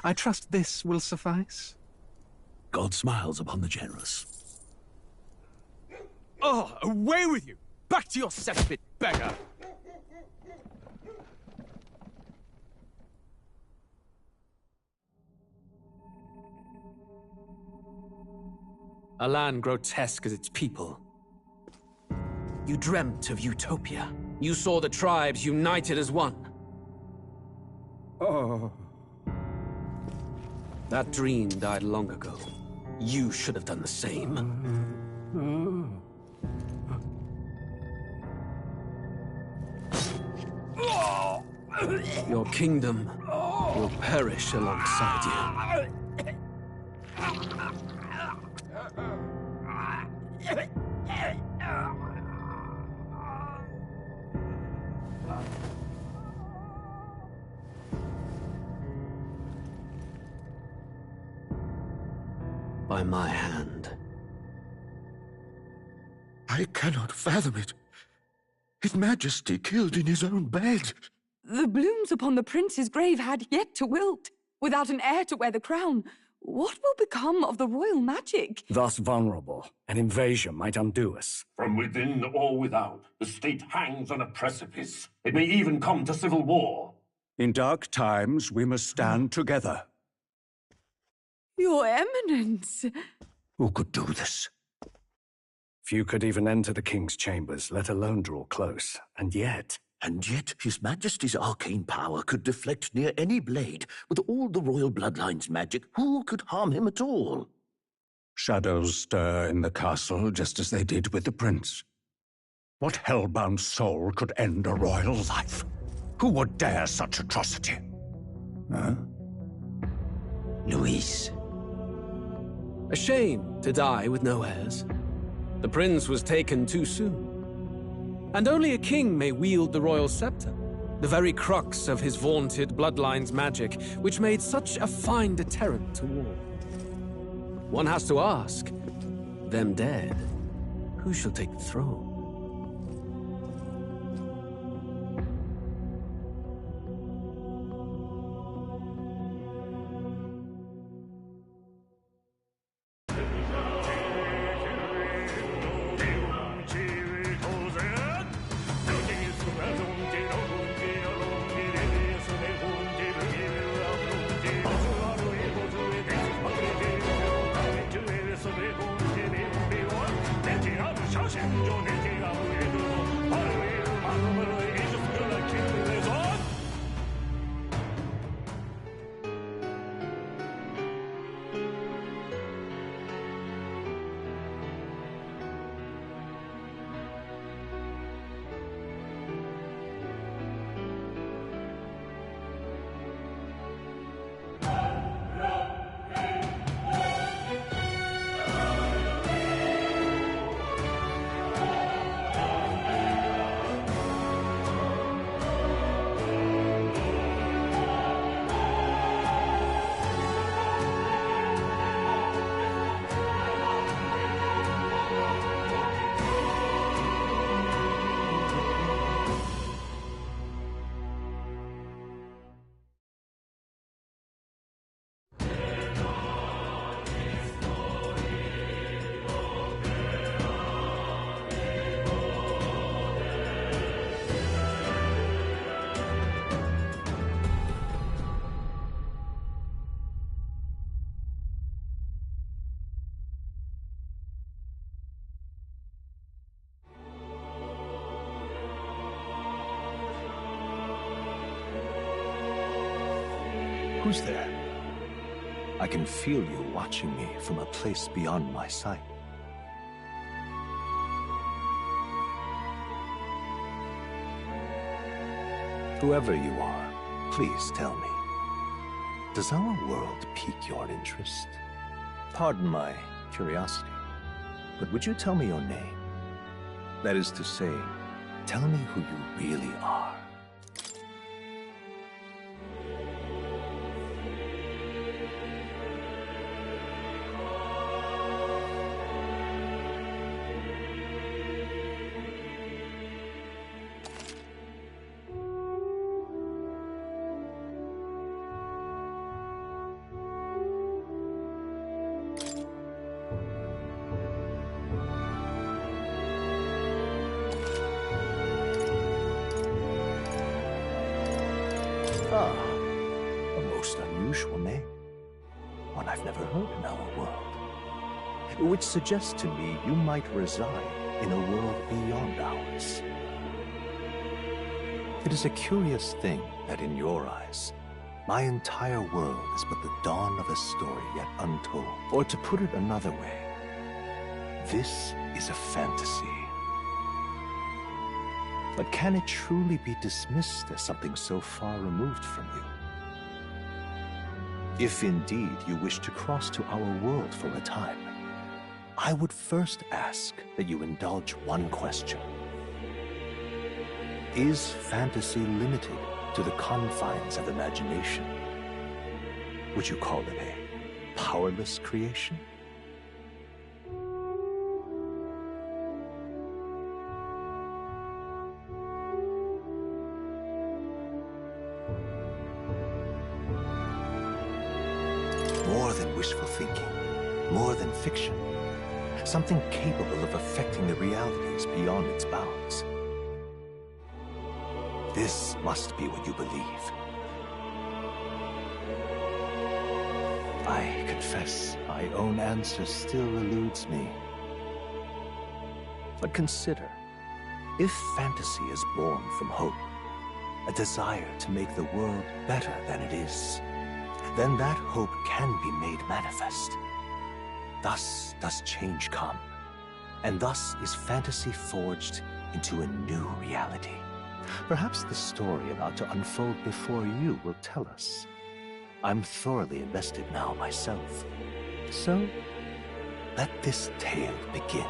I trust this will suffice. God smiles upon the generous. Oh, away with you! Back to your cesspit, beggar! A land grotesque as its people. You dreamt of utopia. You saw the tribes united as one. Oh. That dream died long ago. You should have done the same. Your kingdom will perish alongside you. By my hand. I cannot fathom it. His Majesty killed in his own bed. The blooms upon the prince's grave had yet to wilt. Without an heir to wear the crown, what will become of the royal magic? Thus vulnerable, an invasion might undo us. From within or without, the state hangs on a precipice. It may even come to civil war. In dark times, we must stand together. Your Eminence! Who could do this? Few could even enter the king's chambers, let alone draw close. And yet His Majesty's arcane power could deflect near any blade. With all the royal bloodline's magic, who could harm him at all? Shadows stir in the castle just as they did with the prince. What hellbound soul could end a royal life? Who would dare such atrocity? Huh? Luis. A shame to die with no heirs. The prince was taken too soon. And only a king may wield the royal scepter, the very crux of his vaunted bloodline's magic, which made such a fine deterrent to war. One has to ask, them dead, who shall take the throne? Who's there? I can feel you watching me from a place beyond my sight. Whoever you are, please tell me. Does our world pique your interest? Pardon my curiosity, but would you tell me your name? That is to say, tell me who you really are. most unusual name. One I've never heard in our world. Which suggests to me you might reside in a world beyond ours. It is a curious thing that in your eyes, my entire world is but the dawn of a story yet untold. Or to put it another way, this is a fantasy. But can it truly be dismissed as something so far removed from you? If indeed you wish to cross to our world for a time, I would first ask that you indulge one question. Is fantasy limited to the confines of imagination? Would you call it a powerless creation? More than wishful thinking, more than fiction, something capable of affecting the realities beyond its bounds. This must be what you believe. I confess, my own answer still eludes me. But consider, if fantasy is born from hope, a desire to make the world better than it is, then that hope can be made manifest. Thus does change come, and thus is fantasy forged into a new reality. Perhaps the story about to unfold before you will tell us. I'm thoroughly invested now myself. So, let this tale begin.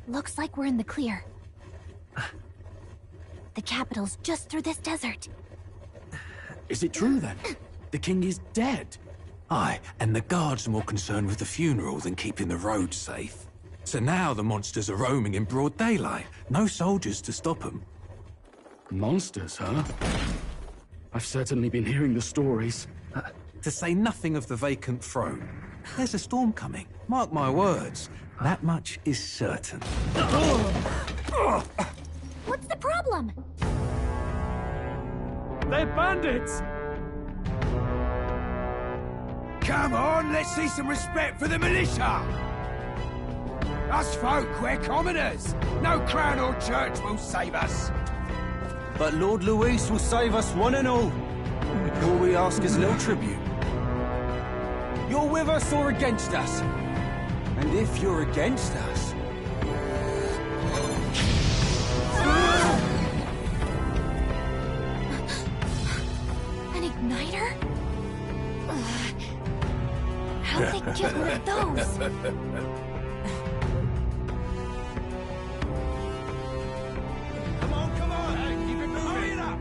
Looks like we're in the clear. The capital's just through this desert. Is it true then? The king is dead? Aye, and the guards are more concerned with the funeral than keeping the roads safe. So now the monsters are roaming in broad daylight. No soldiers to stop them. Monsters, huh? I've certainly been hearing the stories. To say nothing of the vacant throne. There's a storm coming, mark my words. That much is certain. What's the problem? They're bandits! Come on, let's see some respect for the militia! Us folk, we're commoners. No crown or church will save us. But Lord Luis will save us one and all. All we ask is a little tribute. You're with us or against us? And if you're against us... An igniter? How'd they get one of those? Come on, hey, keep it moving up!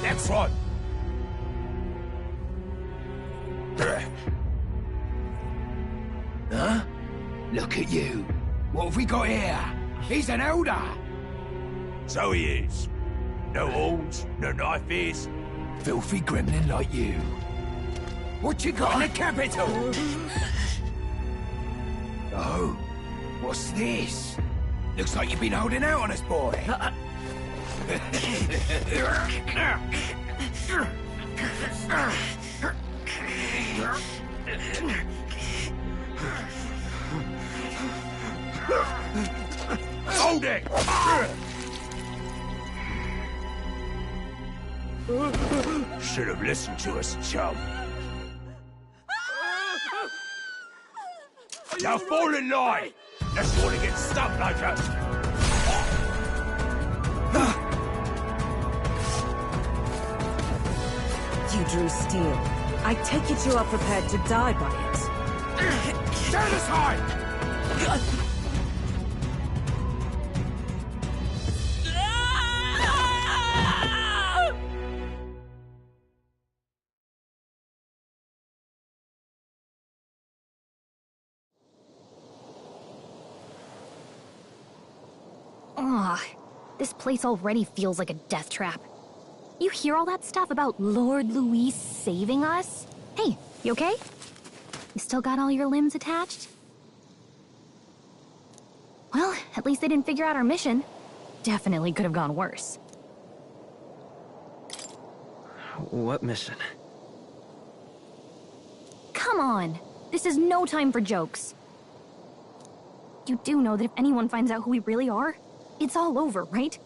Next one! Huh? Look at you. What have we got here? He's an elder. So he is. No horns, no knife ears. Filthy gremlin like you. What you got in the capital? Oh, what's this? Looks like you've been holding out on us, boy. Hold it! Should have listened to us, chum. Now fall in line! Let's want to get stuck like us! You drew steel. I take it you are prepared to die by it. Stand aside! Ah, this place already feels like a death trap. You hear all that stuff about Lord Luis saving us? Hey, you okay? You still got all your limbs attached? Well, at least they didn't figure out our mission. Definitely could have gone worse. What mission? Come on! This is no time for jokes. You do know that if anyone finds out who we really are, it's all over, right?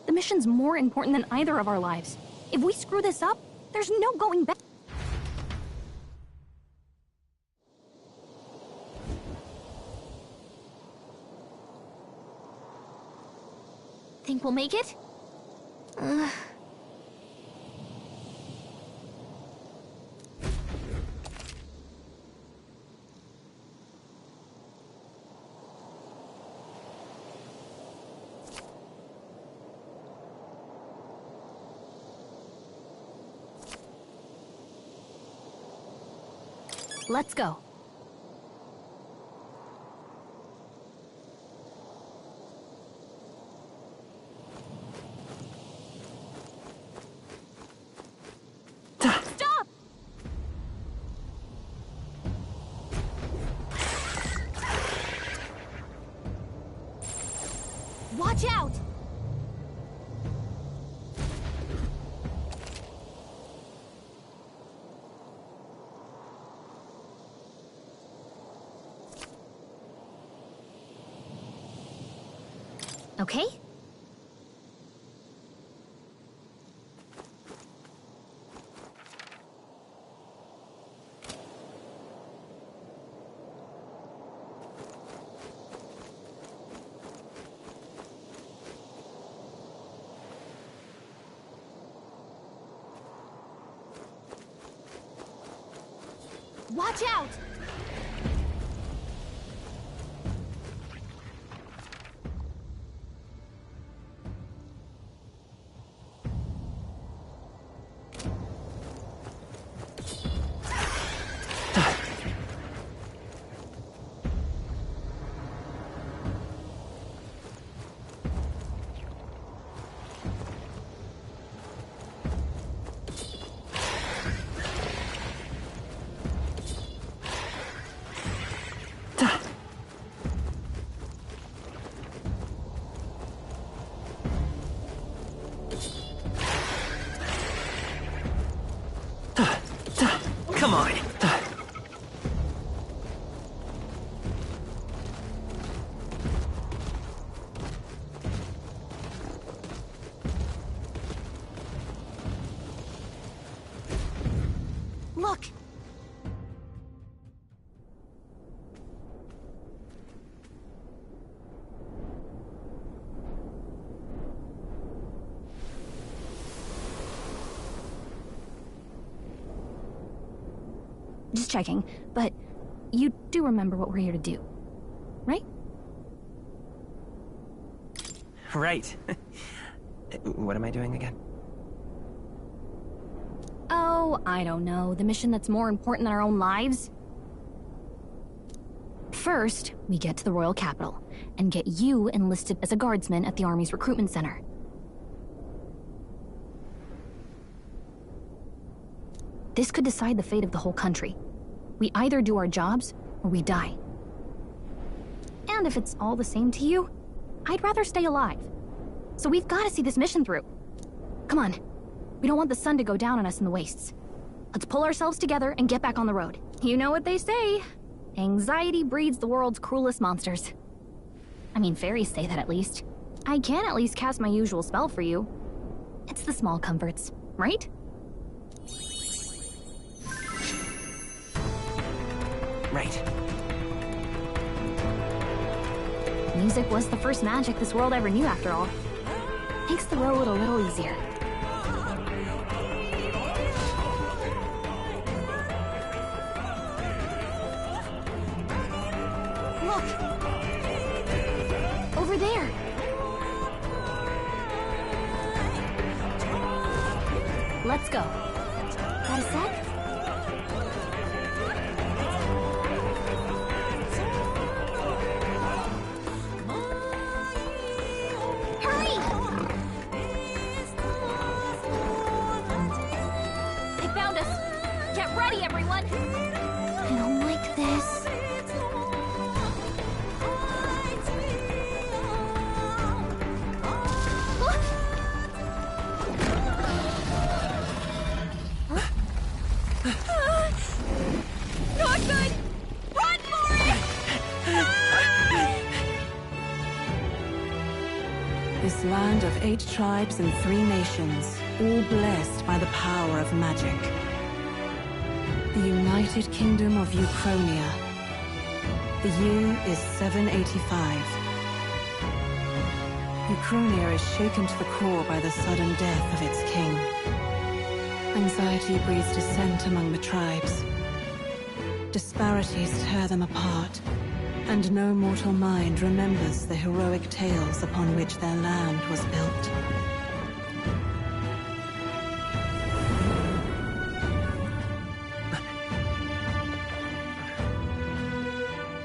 The mission's more important than either of our lives. If we screw this up, there's no going back. Think we'll make it? Let's go. Stop! Watch out! Okay? Watch out! Come on. Look! Just checking, but you do remember what we're here to do, right? Right. What am I doing again? Oh, I don't know. The mission that's more important than our own lives? First, we get to the royal capital and get you enlisted as a guardsman at the army's recruitment center. This could decide the fate of the whole country. We either do our jobs, or we die. And if it's all the same to you, I'd rather stay alive. So we've got to see this mission through. Come on. We don't want the sun to go down on us in the wastes. Let's pull ourselves together and get back on the road. You know what they say. Anxiety breeds the world's cruelest monsters. I mean, fairies say that at least. I can at least cast my usual spell for you. It's the small comforts, right? Right. Music was the first magic this world ever knew, after all. Makes the road a little easier. Look! Over there! Let's go. Got a sec? on! I don't like this. Not good! Run for it! This land of 8 tribes and 3 nations, all blessed by the power of magic. The United Kingdom of Uchronia. The year is 785. Uchronia is shaken to the core by the sudden death of its king. Anxiety breeds dissent among the tribes. Disparities tear them apart, and no mortal mind remembers the heroic tales upon which their land was built.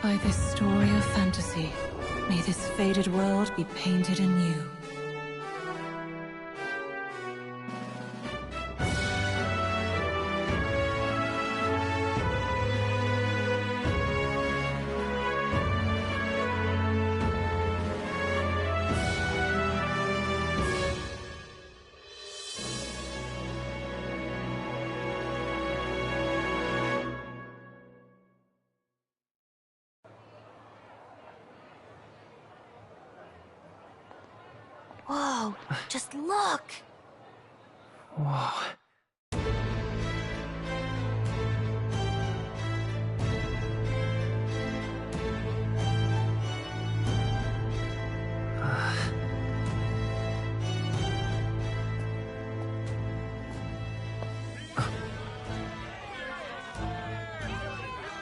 By this story of fantasy, may this faded world be painted anew. Whoa, just look! Whoa.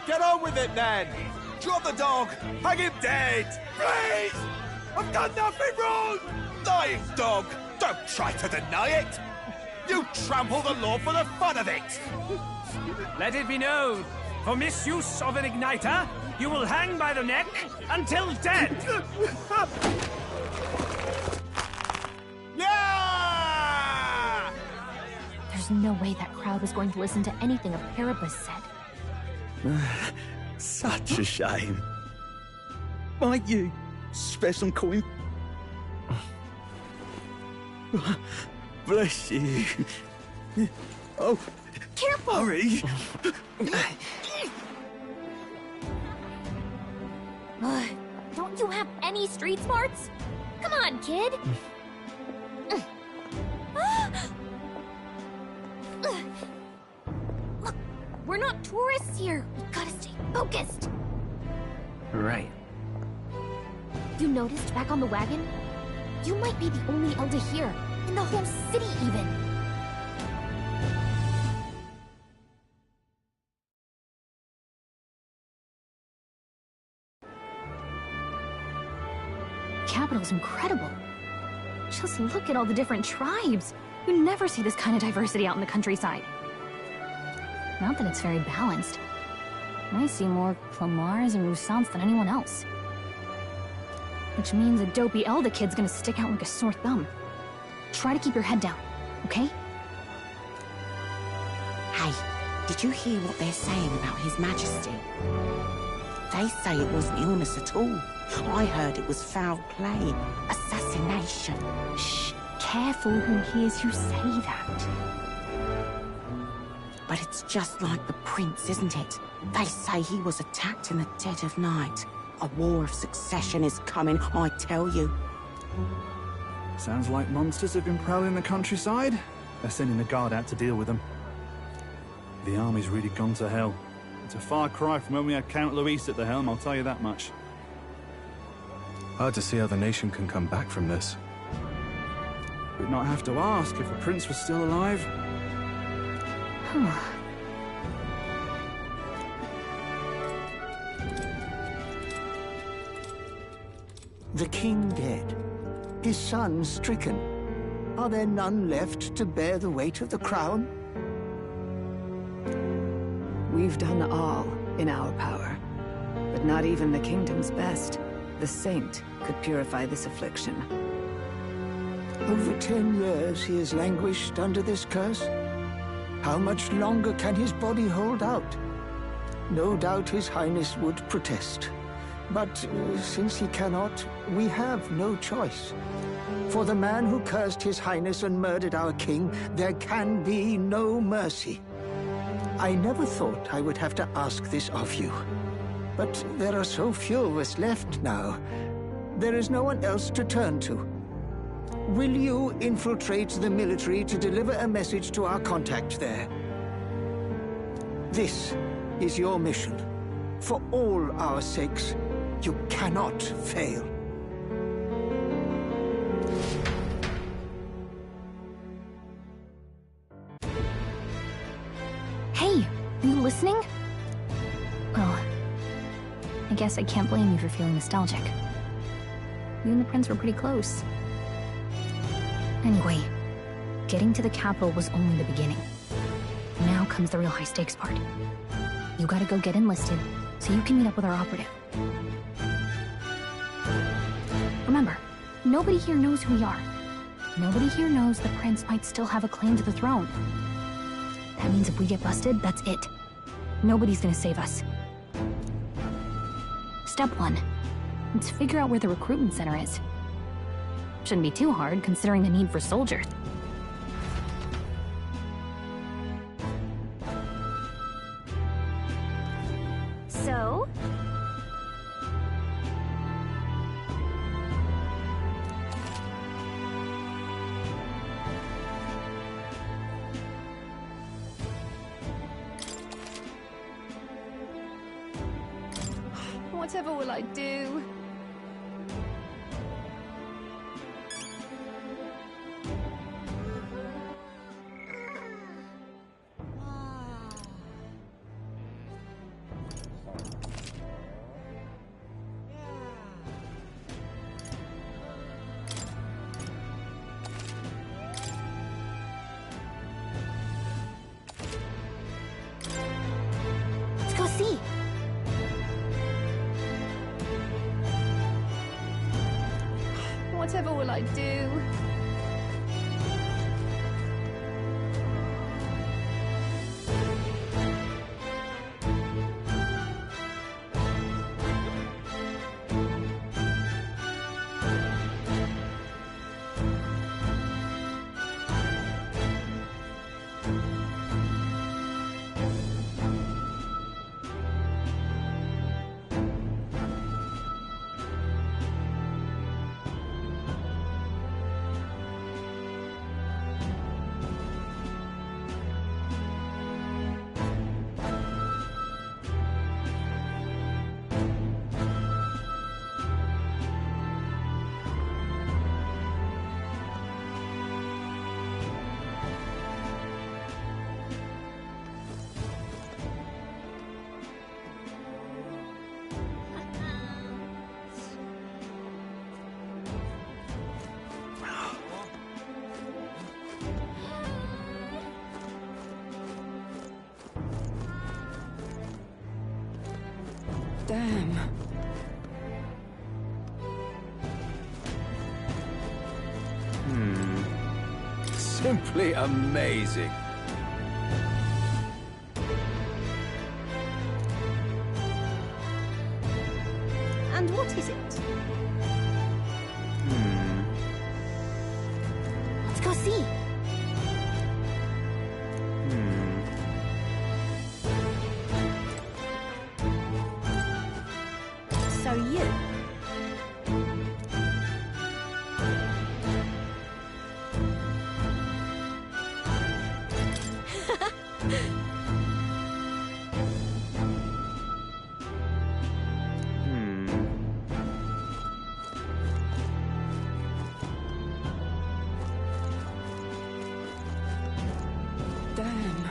Get on with it, then! Drop the dog! Hang him dead! Please! I've done nothing wrong! Lying dog! Don't try to deny it! You trample the law for the fun of it! Let it be known, for misuse of an igniter, you will hang by the neck until dead! Yeah! There's no way that crowd was going to listen to anything a Paribus said. Such a shame. Might you spare some coin? Bless you. Oh, careful! Hurry! Don't you have any street smarts? Come on, kid! Look, we're not tourists here. We gotta stay focused. Right. You noticed back on the wagon? You might be the only elder here, in the whole city even. Capital's incredible. Just look at all the different tribes. You never see this kind of diversity out in the countryside. Not that it's very balanced. I see more Clamars and Roussants than anyone else. Which means a dopey Elder kid's gonna stick out like a sore thumb. Try to keep your head down, okay? Hey, did you hear what they're saying about His Majesty? They say it wasn't illness at all. I heard it was foul play, assassination. Shh, careful who hears you say that. But it's just like the prince, isn't it? They say he was attacked in the dead of night. A war of succession is coming, I tell you. Sounds like monsters have been prowling the countryside. They're sending the guard out to deal with them. The army's really gone to hell. It's a far cry from when we had Count Luis at the helm, I'll tell you that much. Hard to see how the nation can come back from this. We'd not have to ask if the prince was still alive. The king dead, his son stricken. Are there none left to bear the weight of the crown? We've done all in our power, but not even the kingdom's best, the saint, could purify this affliction. Over 10 years he has languished under this curse? How much longer can his body hold out? No doubt His Highness would protest. But since he cannot, we have no choice. For the man who cursed His Highness and murdered our king, there can be no mercy. I never thought I would have to ask this of you. But there are so few of us left now. There is no one else to turn to. Will you infiltrate the military to deliver a message to our contact there? This is your mission. For all our sakes, you cannot fail. Hey, are you listening? Well, I guess I can't blame you for feeling nostalgic. You and the prince were pretty close. Anyway, getting to the capital was only the beginning. Now comes the real high-stakes part. You gotta go get enlisted, so you can meet up with our operative. Remember, nobody here knows who we are. Nobody here knows the prince might still have a claim to the throne. That means if we get busted, that's it. Nobody's gonna save us. Step 1. Let's figure out where the recruitment center is. Shouldn't be too hard, considering the need for soldiers. So? Whatever will I do? Let's go see. Whatever will I do? Damn. Simply amazing. And what is it? Let's go see. So you... Damn.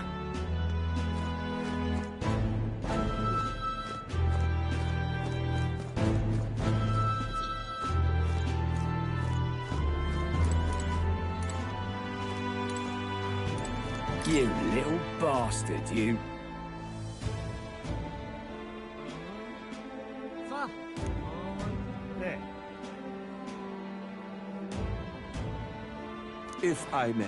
You little bastard, you. There. If I may.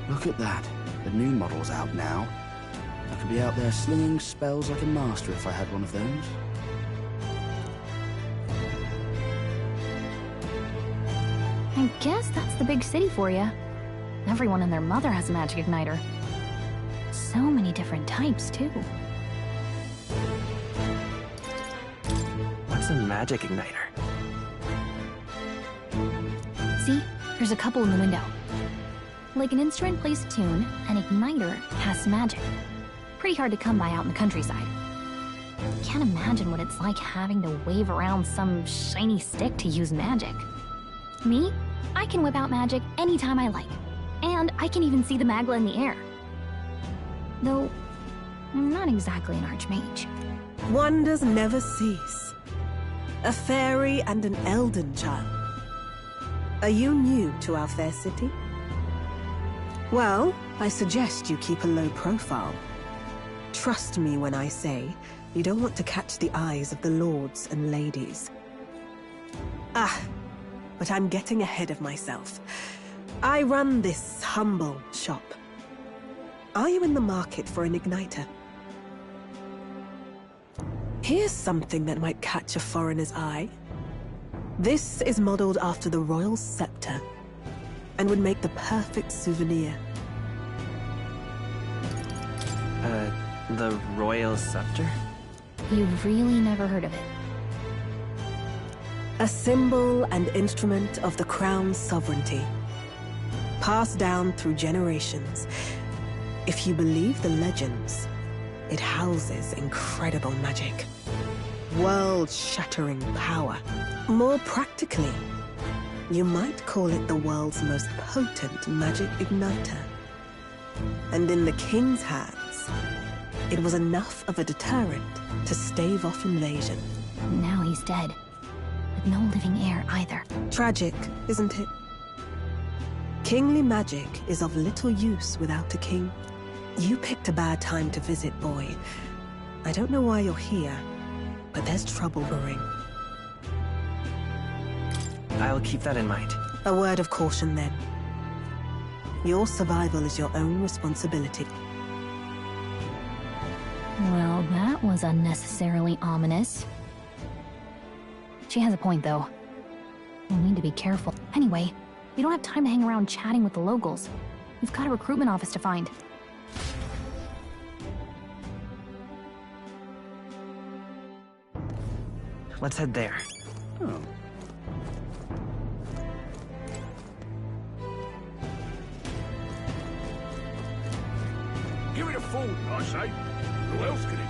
Look at that. The new model's out now. I could be out there slinging spells like a master if I had one of those. I guess that's the big city for you. Everyone and their mother has a magic igniter. So many different types, too. What's a magic igniter? See? There's a couple in the window. Like an instrument plays a tune, an igniter casts magic. Pretty hard to come by out in the countryside. Can't imagine what it's like having to wave around some shiny stick to use magic. Me? I can whip out magic anytime I like. And I can even see the magla in the air. Though, I'm not exactly an archmage. Wonders never cease. A fairy and an elden child. Are you new to our fair city? Well, I suggest you keep a low profile. Trust me when I say you don't want to catch the eyes of the lords and ladies. But I'm getting ahead of myself. I run this humble shop. Are you in the market for an igniter? Here's something that might catch a foreigner's eye. This is modeled after the royal scepter and would make the perfect souvenir. The royal scepter? You've really never heard of it. A symbol and instrument of the crown's sovereignty. Passed down through generations. If you believe the legends, it houses incredible magic. World-shattering power. More practically, you might call it the world's most potent magic igniter. And in the king's hands, it was enough of a deterrent to stave off invasion. Now he's dead. With no living heir either. Tragic, isn't it? Kingly magic is of little use without a king. You picked a bad time to visit, boy. I don't know why you're here, but there's trouble brewing. I'll keep that in mind. A word of caution, then. Your survival is your own responsibility. Well, that was unnecessarily ominous. She has a point, though. We'll need to be careful. Anyway, we don't have time to hang around chatting with the locals. We've got a recruitment office to find. Let's head there. Oh. Give it a fool, I say. Who else could it be?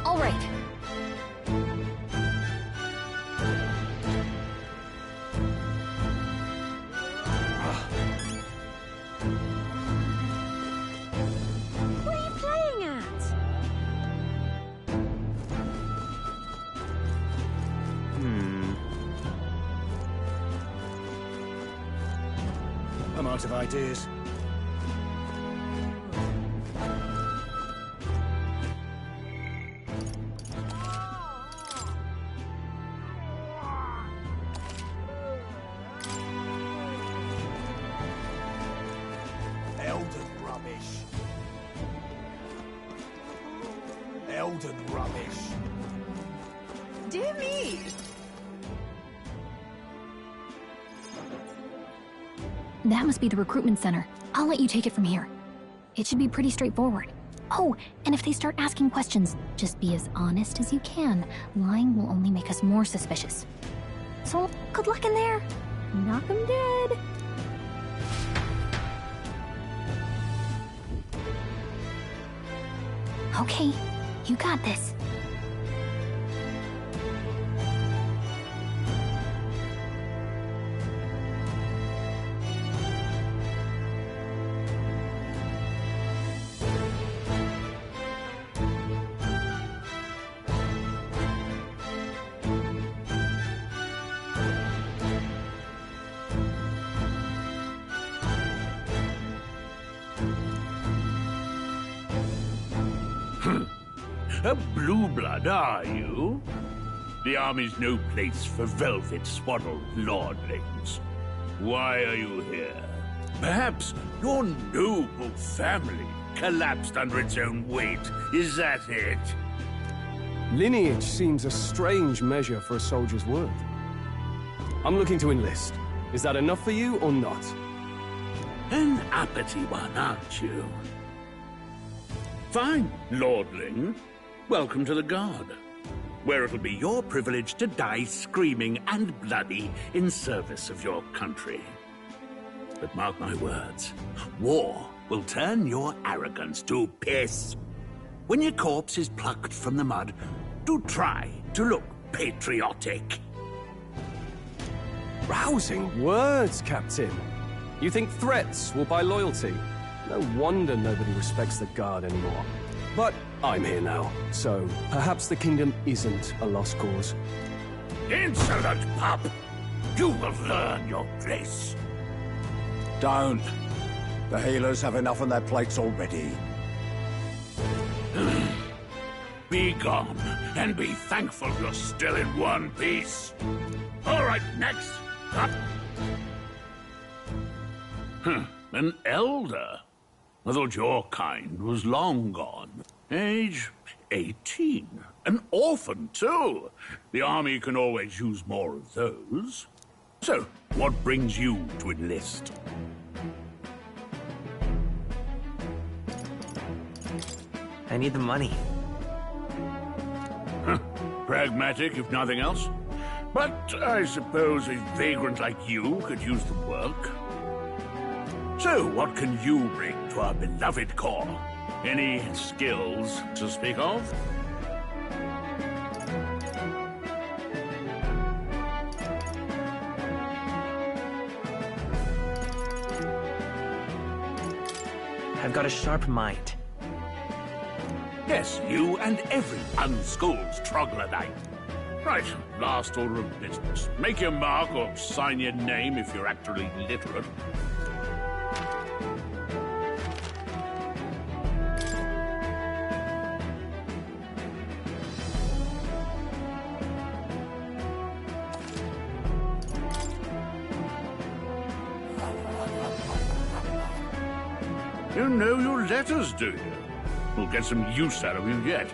All right. What are you playing at? I'm out of ideas. Elden rubbish. Elden rubbish. Dear me! That must be the recruitment center. I'll let you take it from here. It should be pretty straightforward. Oh, and if they start asking questions, just be as honest as you can. Lying will only make us more suspicious. So, good luck in there. Knock 'em dead. Okay, you got this. A blue blood, are you? The army's no place for velvet-swaddled lordlings. Why are you here? Perhaps your noble family collapsed under its own weight. Is that it? Lineage seems a strange measure for a soldier's worth. I'm looking to enlist. Is that enough for you or not? An uppity one, aren't you? Fine, lordling. Welcome to the Guard, where it'll be your privilege to die screaming and bloody in service of your country. But mark my words, war will turn your arrogance to piss. When your corpse is plucked from the mud, do try to look patriotic. Rousing words, Captain. You think threats will buy loyalty? No wonder nobody respects the Guard anymore. But I'm here now, so perhaps the kingdom isn't a lost cause. Insolent pup! You will learn your place. Don't. The healers have enough on their plates already. Be gone, and be thankful you're still in one piece. All right, next up. An elder. I thought your kind was long gone. Age 18. An orphan, too. The army can always use more of those. So, what brings you to enlist? I need the money. Pragmatic, if nothing else. But I suppose a vagrant like you could use the work. So, what can you bring to our beloved corps? Any skills to speak of? I've got a sharp mind. Yes, you and every unschooled troglodyte. Right, last order of business. Make your mark or sign your name if you're actually literate. You know your letters, do you? We'll get some use out of you yet.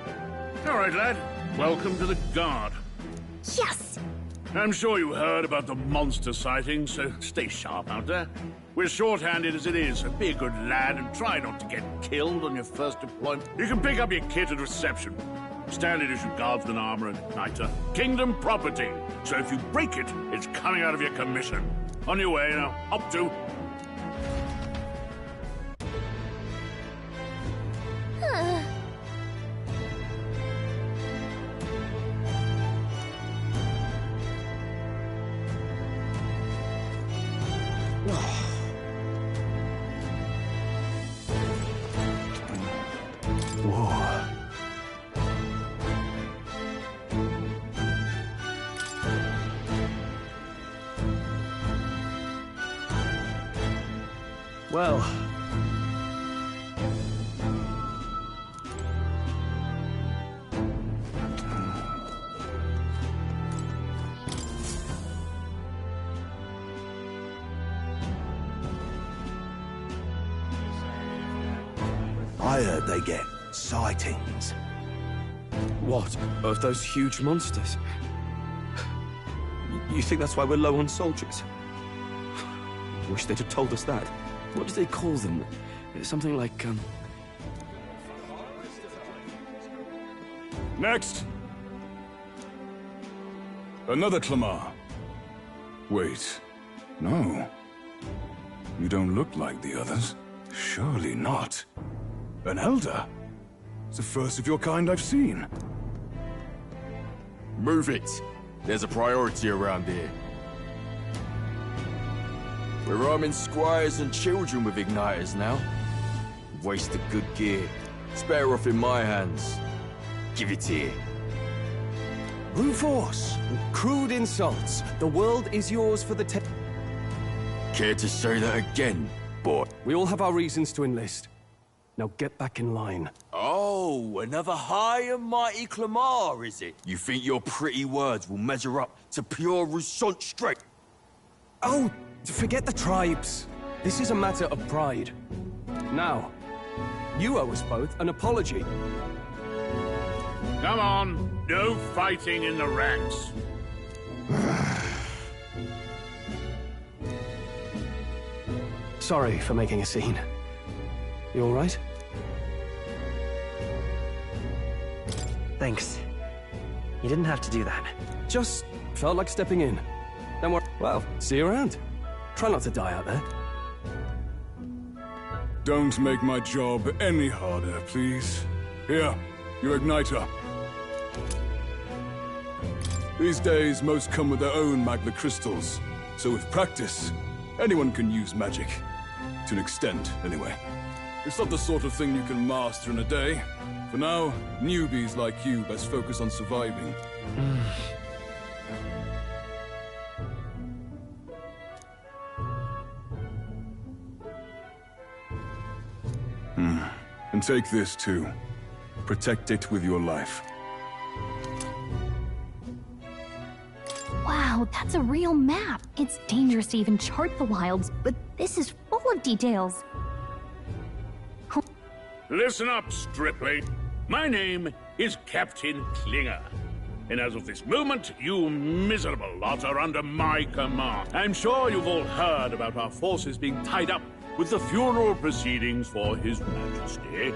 All right, lad. Welcome to the Guard. Yes! I'm sure you heard about the monster sighting, so stay sharp out there. We're short-handed as it is, so be a good lad and try not to get killed on your first deployment. You can pick up your kit at reception. Standard issue guardsman armor and igniter. Kingdom property. So if you break it, it's coming out of your commission. On your way now. Up to... Well... I heard they get sightings. What? Of those huge monsters? You think that's why we're low on soldiers? Wish they'd have told us that. What do they call them? Something like, Next! Another Clamar. Wait. No. You don't look like the others. Surely not. An elder? It's the first of your kind I've seen. Move it. There's a priority around here. We're arming squires and children with igniters now. Wasted good gear. It's better off in my hands. Give it here. Brute force! Crude insults. The world is yours for the Care to say that again, boy? We all have our reasons to enlist. Now get back in line. Oh, Oh, another high and mighty Clamar, is it? You think your pretty words will measure up to pure Roussant strength? Oh, forget the tribes. This is a matter of pride. Now, you owe us both an apology. Come on, no fighting in the ranks. Sorry for making a scene. You all right? Thanks. You didn't have to do that. Just felt like stepping in. Don't worry. Well, see you around. Try not to die out there. Don't make my job any harder, please. Here, your igniter. These days, most come with their own magna crystals. So with practice, anyone can use magic. To an extent, anyway. It's not the sort of thing you can master in a day. For now, newbies like you best focus on surviving. And take this too. Protect it with your life. Wow, that's a real map. It's dangerous to even chart the wilds, but this is full of details. Listen up, Stripling. My name is Captain Klinger. And as of this moment, you miserable lot are under my command. I'm sure you've all heard about our forces being tied up with the funeral proceedings for His Majesty.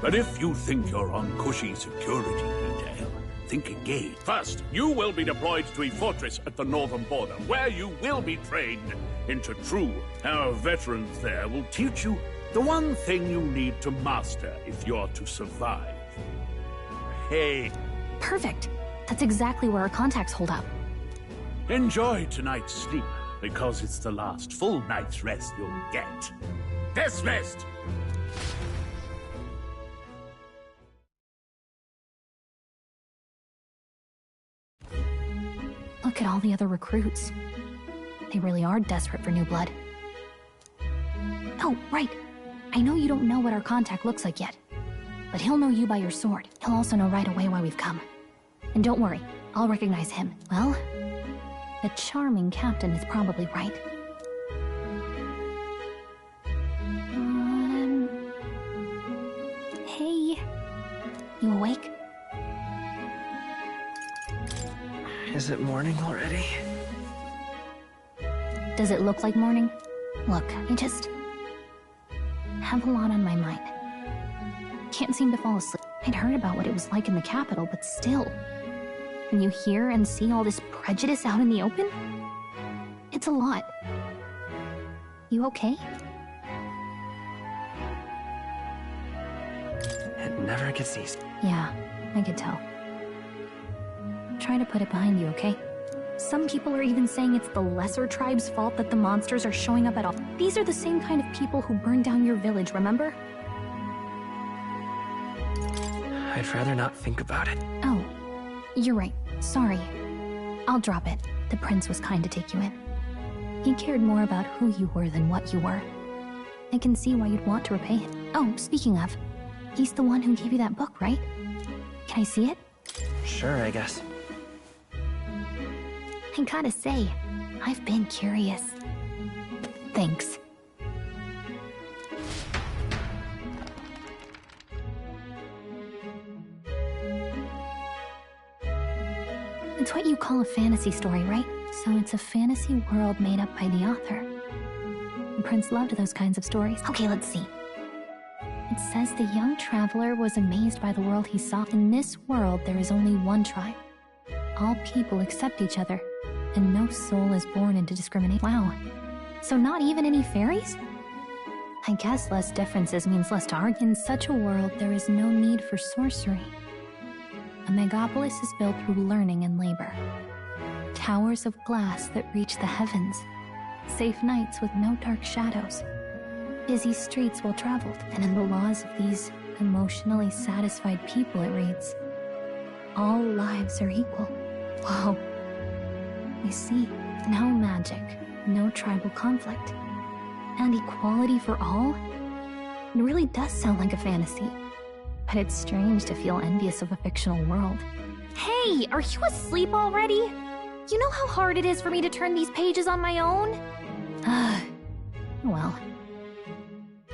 But if you think you're on cushy security detail, think again. First, you will be deployed to a fortress at the northern border, where you will be trained into true. Our veterans there will teach you the one thing you need to master if you're to survive. Hey. Perfect. That's exactly where our contacts hold up. Enjoy tonight's sleep, because it's the last full night's rest you'll get. Dismissed! Look at all the other recruits. They really are desperate for new blood. Oh, right. I know you don't know what our contact looks like yet, but he'll know you by your sword. He'll also know right away why we've come. And don't worry, I'll recognize him. Well, the charming captain is probably right. Hey. You awake? Is it morning already? Does it look like morning? Look, I just have a lot on my mind. Can't seem to fall asleep. I'd heard about what it was like in the capital, but still. When you hear and see all this prejudice out in the open, it's a lot. You okay? It never gets easy. Yeah, I could tell. Try to put it behind you, okay? Some people are even saying it's the lesser tribe's fault that the monsters are showing up at all. These are the same kind of people who burned down your village, remember? I'd rather not think about it. Oh, you're right. Sorry. I'll drop it. The prince was kind to take you in. He cared more about who you were than what you were. I can see why you'd want to repay him. Oh, speaking of, he's the one who gave you that book, right? Can I see it? Sure, I guess. I gotta say, I've been curious. Thanks. It's what you call a fantasy story, right? So it's a fantasy world made up by the author. The prince loved those kinds of stories. Okay, let's see. It says the young traveler was amazed by the world he saw. In this world, there is only one tribe. All people accept each other, and no soul is born into discrimination. Wow. So not even any fairies? I guess less differences means less to argue. In such a world, there is no need for sorcery. A megapolis is built through learning and labor. Towers of glass that reach the heavens. Safe nights with no dark shadows. Busy streets well traveled. And in the laws of these emotionally satisfied people, it reads, all lives are equal. Wow. I see. No magic, no tribal conflict, and equality for all? It really does sound like a fantasy. but it's strange to feel envious of a fictional world. Hey, are you asleep already? You know how hard it is for me to turn these pages on my own? Well,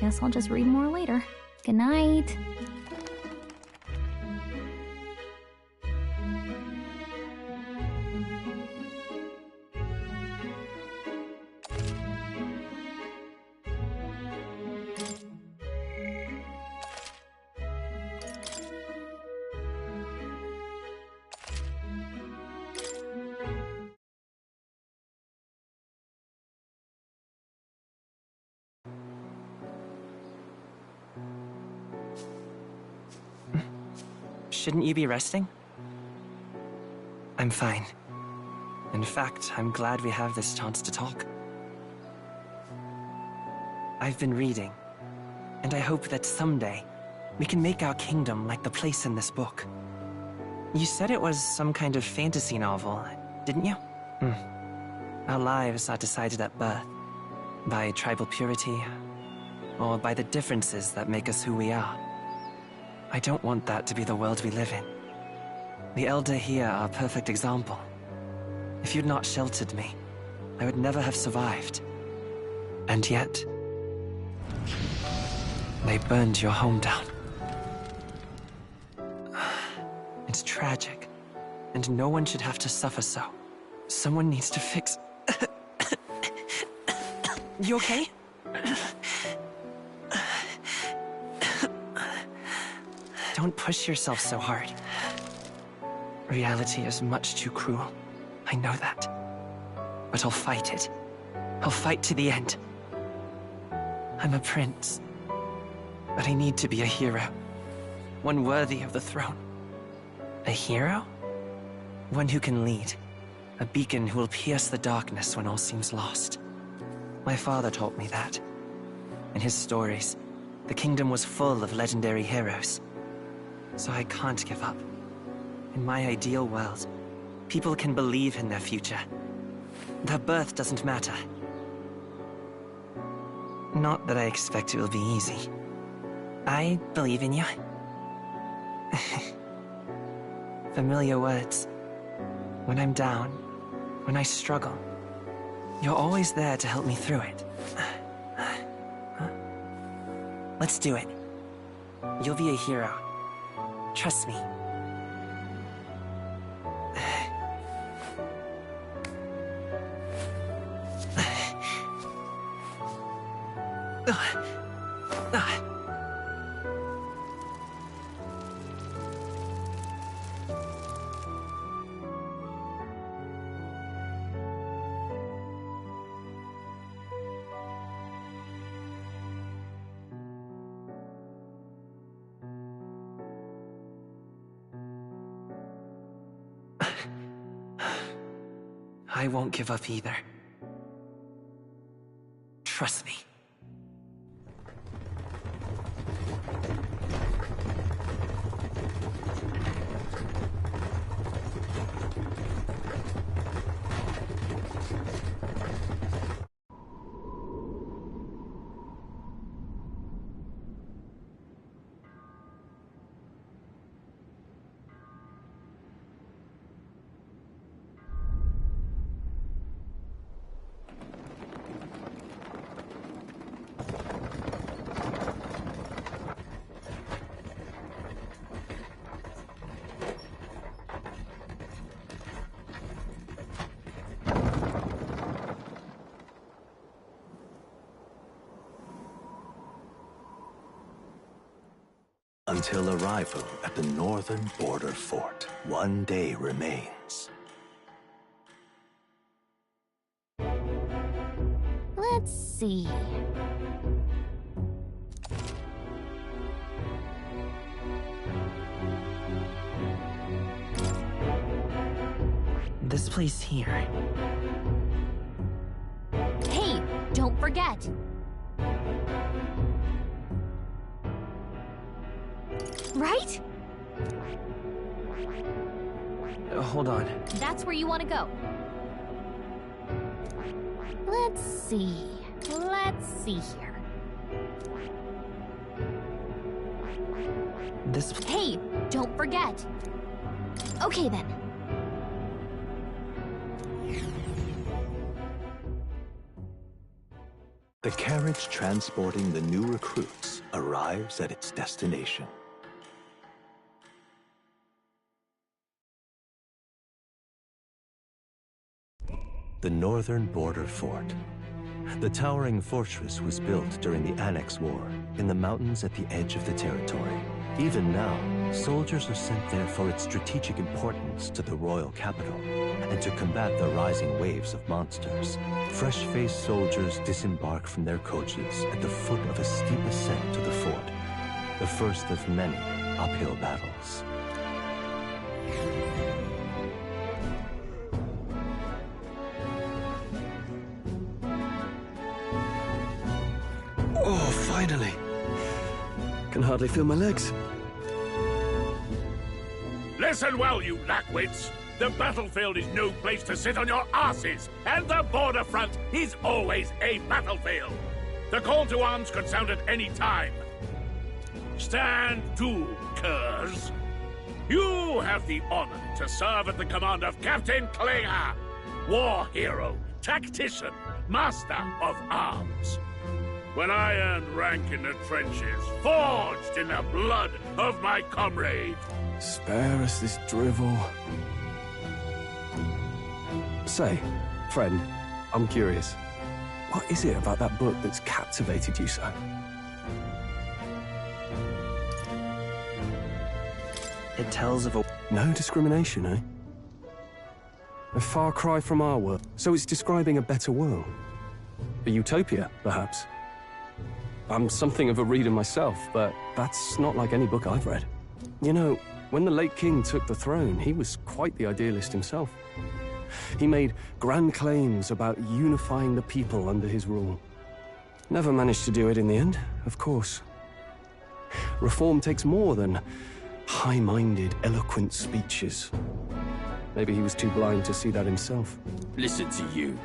guess I'll just read more later. Good night. Shouldn't you be resting? I'm fine. In fact, I'm glad we have this chance to talk. I've been reading, and I hope that someday we can make our kingdom like the place in this book. You said it was some kind of fantasy novel, didn't you? Our lives are decided at birth, by tribal purity, or by the differences that make us who we are. I don't want that to be the world we live in. The Elder here are a perfect example. If you'd not sheltered me, I would never have survived. And yet, they burned your home down. It's tragic, and no one should have to suffer so. Someone needs to fix... You okay? Don't push yourself so hard. Reality is much too cruel. I know that. But I'll fight it. I'll fight to the end. I'm a prince. But I need to be a hero. One worthy of the throne. A hero? One who can lead. A beacon who will pierce the darkness when all seems lost. My father taught me that. In his stories, the kingdom was full of legendary heroes. So I can't give up. In my ideal world, people can believe in their future. Their birth doesn't matter. Not that I expect it will be easy. I believe in you. Familiar words. When I'm down, when I struggle, you're always there to help me through it. Let's do it. You'll be a hero. Trust me. I won't give up either. Trust me. Until arrival at the northern border fort, one day remains. Let's see. This place here. Hey, don't forget. Right? Hold on. That's where you want to go. Let's see. Let's see here. This... Hey, don't forget. Okay then. The carriage transporting the new recruits arrives at its destination. The northern border fort. The towering fortress was built during the Annex War in the mountains at the edge of the territory. Even now, soldiers are sent there for its strategic importance to the royal capital and to combat the rising waves of monsters. Fresh-faced soldiers disembark from their coaches at the foot of a steep ascent to the fort, the first of many uphill battles. Oh, finally. Can hardly feel my legs. Listen well, you lackwits. The battlefield is no place to sit on your asses, and the border front is always a battlefield. The call to arms could sound at any time. Stand to, curs. You have the honor to serve at the command of Captain Klinger, war hero, tactician, master of arms. When I earned rank in the trenches, forged in the blood of my comrade. Spare us this drivel. Say, friend, I'm curious. What is it about that book that's captivated you so? It tells of a... No discrimination, eh? A far cry from our world. So it's describing a better world. A utopia, perhaps. I'm something of a reader myself, but that's not like any book I've read. You know, when the late king took the throne, he was quite the idealist himself. He made grand claims about unifying the people under his rule. Never managed to do it in the end, of course. Reform takes more than high-minded, eloquent speeches. Maybe he was too blind to see that himself. Listen to you.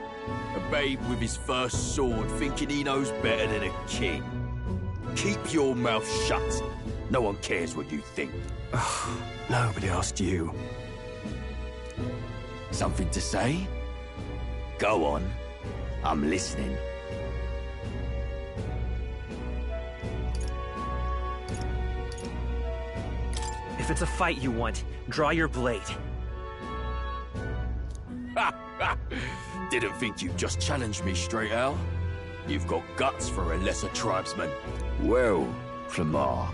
A babe with his first sword thinking he knows better than a king. Keep your mouth shut. No one cares what you think. Nobody asked you. Something to say? Go on. I'm listening. If it's a fight you want, draw your blade. Didn't think you'd just challenge me straight out. You've got guts for a lesser tribesman. Well, Clemar,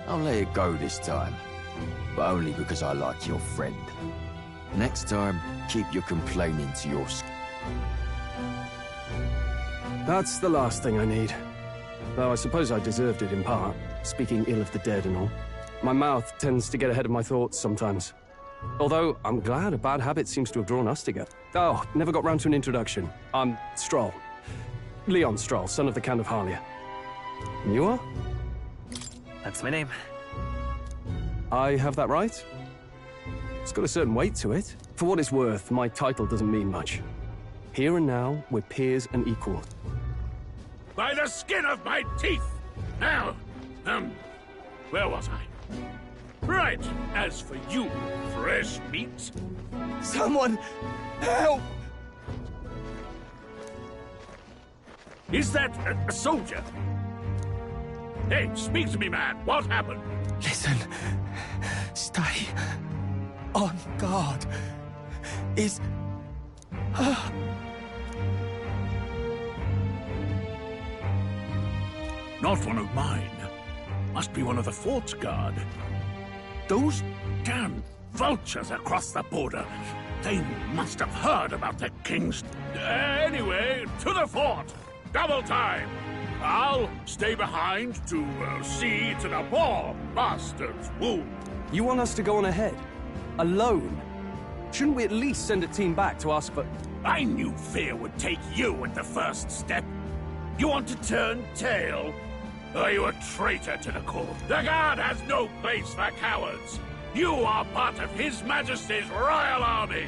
I'll let it go this time. But only because I like your friend. Next time, keep your complaining to your... That's the last thing I need. Though I suppose I deserved it in part, speaking ill of the dead and all. My mouth tends to get ahead of my thoughts sometimes. Although, I'm glad a bad habit seems to have drawn us together. Oh, never got round to an introduction. I'm Stroll. Leon Stroll, son of the Count of Harlia. And you are? That's my name. I have that right? It's got a certain weight to it. For what it's worth, my title doesn't mean much. Here and now, we're peers and equals. By the skin of my teeth! Now, where was I? Right, as for you, fresh meat... Someone, help! Is that a soldier? Hey, speak to me, man. What happened? Listen. Stay on guard. Is... Not one of mine. Must be one of the fort's guard. Those damn vultures across the border. They must have heard about the king's... Anyway, to the fort. Double time. I'll stay behind to see to the poor bastard's wound. You want us to go on ahead? Alone? Shouldn't we at least send a team back to ask for... I knew fear would take you at the first step. You want to turn tail? Are you a traitor to the cause? The Guard has no place for cowards. You are part of His Majesty's Royal Army.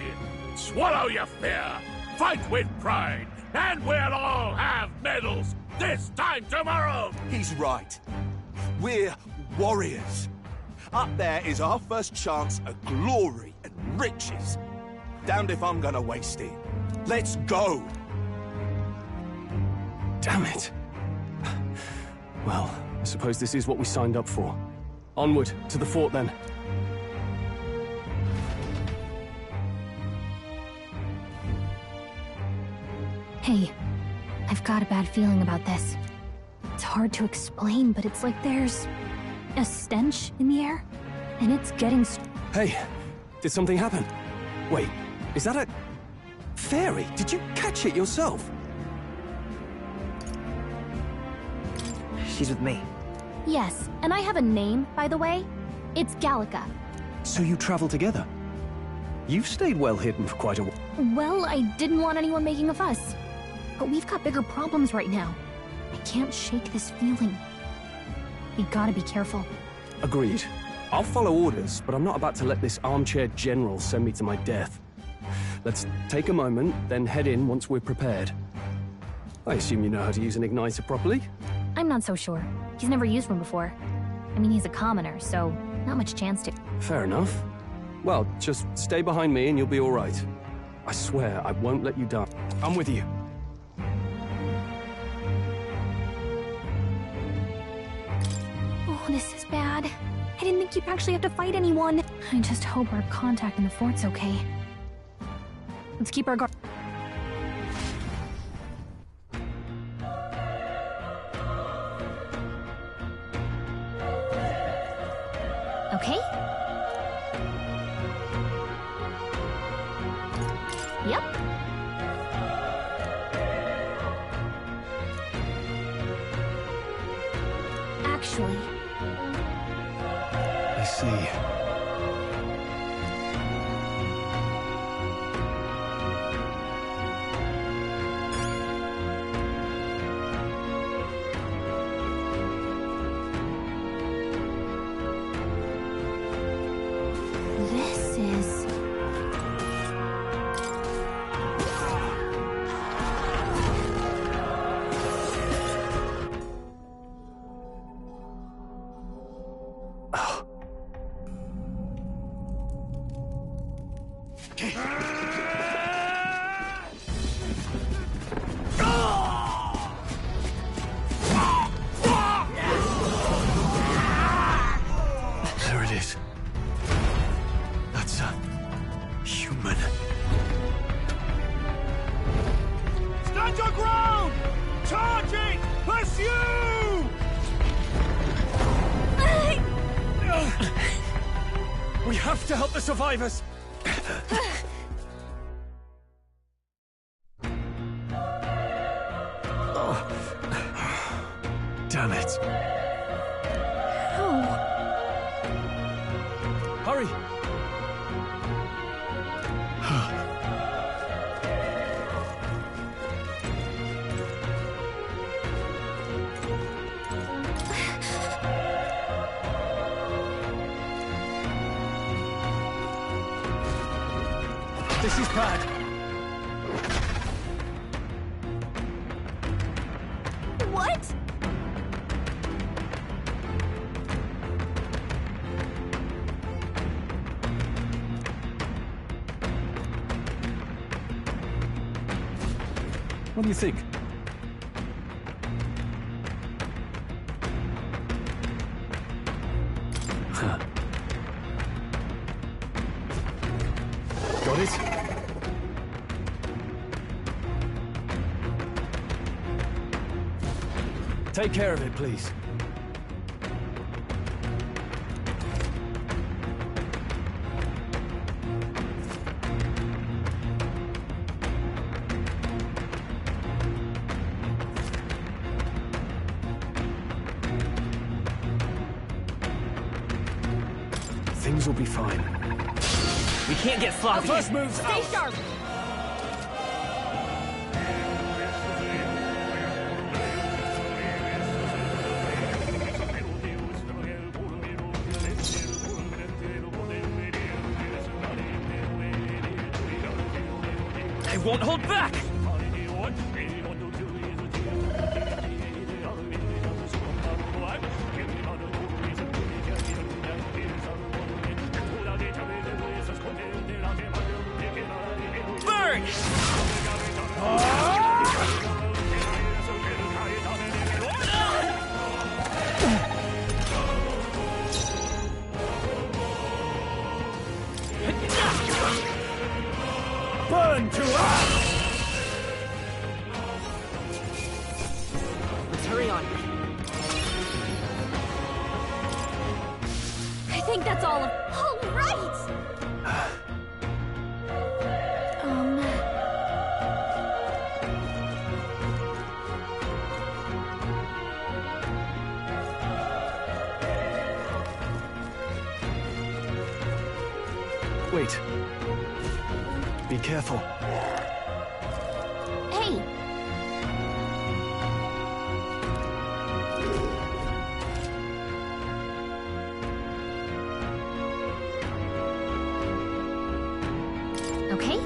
Swallow your fear, fight with pride, and we'll all have medals this time tomorrow. He's right. We're warriors. Up there is our first chance at glory and riches. Damned if I'm gonna waste it. Let's go! Damn it. Well, I suppose this is what we signed up for. Onward, to the fort then. Hey, I've got a bad feeling about this. It's hard to explain, but it's like there's a stench in the air, and it's getting... Hey, did something happen? Wait, is that a... fairy? Did you catch it yourself? She's with me. Yes, and I have a name, by the way. It's Gallica. So you travel together? You've stayed well hidden for quite a while. Well, I didn't want anyone making a fuss. But we've got bigger problems right now. I can't shake this feeling. We gotta be careful. Agreed. I'll follow orders, but I'm not about to let this armchair general send me to my death. Let's take a moment, then head in once we're prepared. I assume you know how to use an igniter properly? I'm not so sure. He's never used one before. I mean, he's a commoner, so not much chance to... Fair enough. Well, just stay behind me and you'll be all right. I swear I won't let you down. I'm with you. Oh, this is bad. I didn't think you'd actually have to fight anyone. I just hope our contact in the fort's okay. Let's keep our guard... Okay? Yep. Actually... I see. This is... There it is. That's a... human. Stand your ground! Charging! Pursue! We have to help the survivors! Damn it. How? Hurry! This is bad. What? What do you think? Huh. Got it? Take care of it, please. Things will be fine. We can't get sloppy. First move's Stay out. sharp! I won't hold back! turn! Burn to us! Let's hurry on. I think that's all of... All right! Wait. Be careful. Hey! Okay?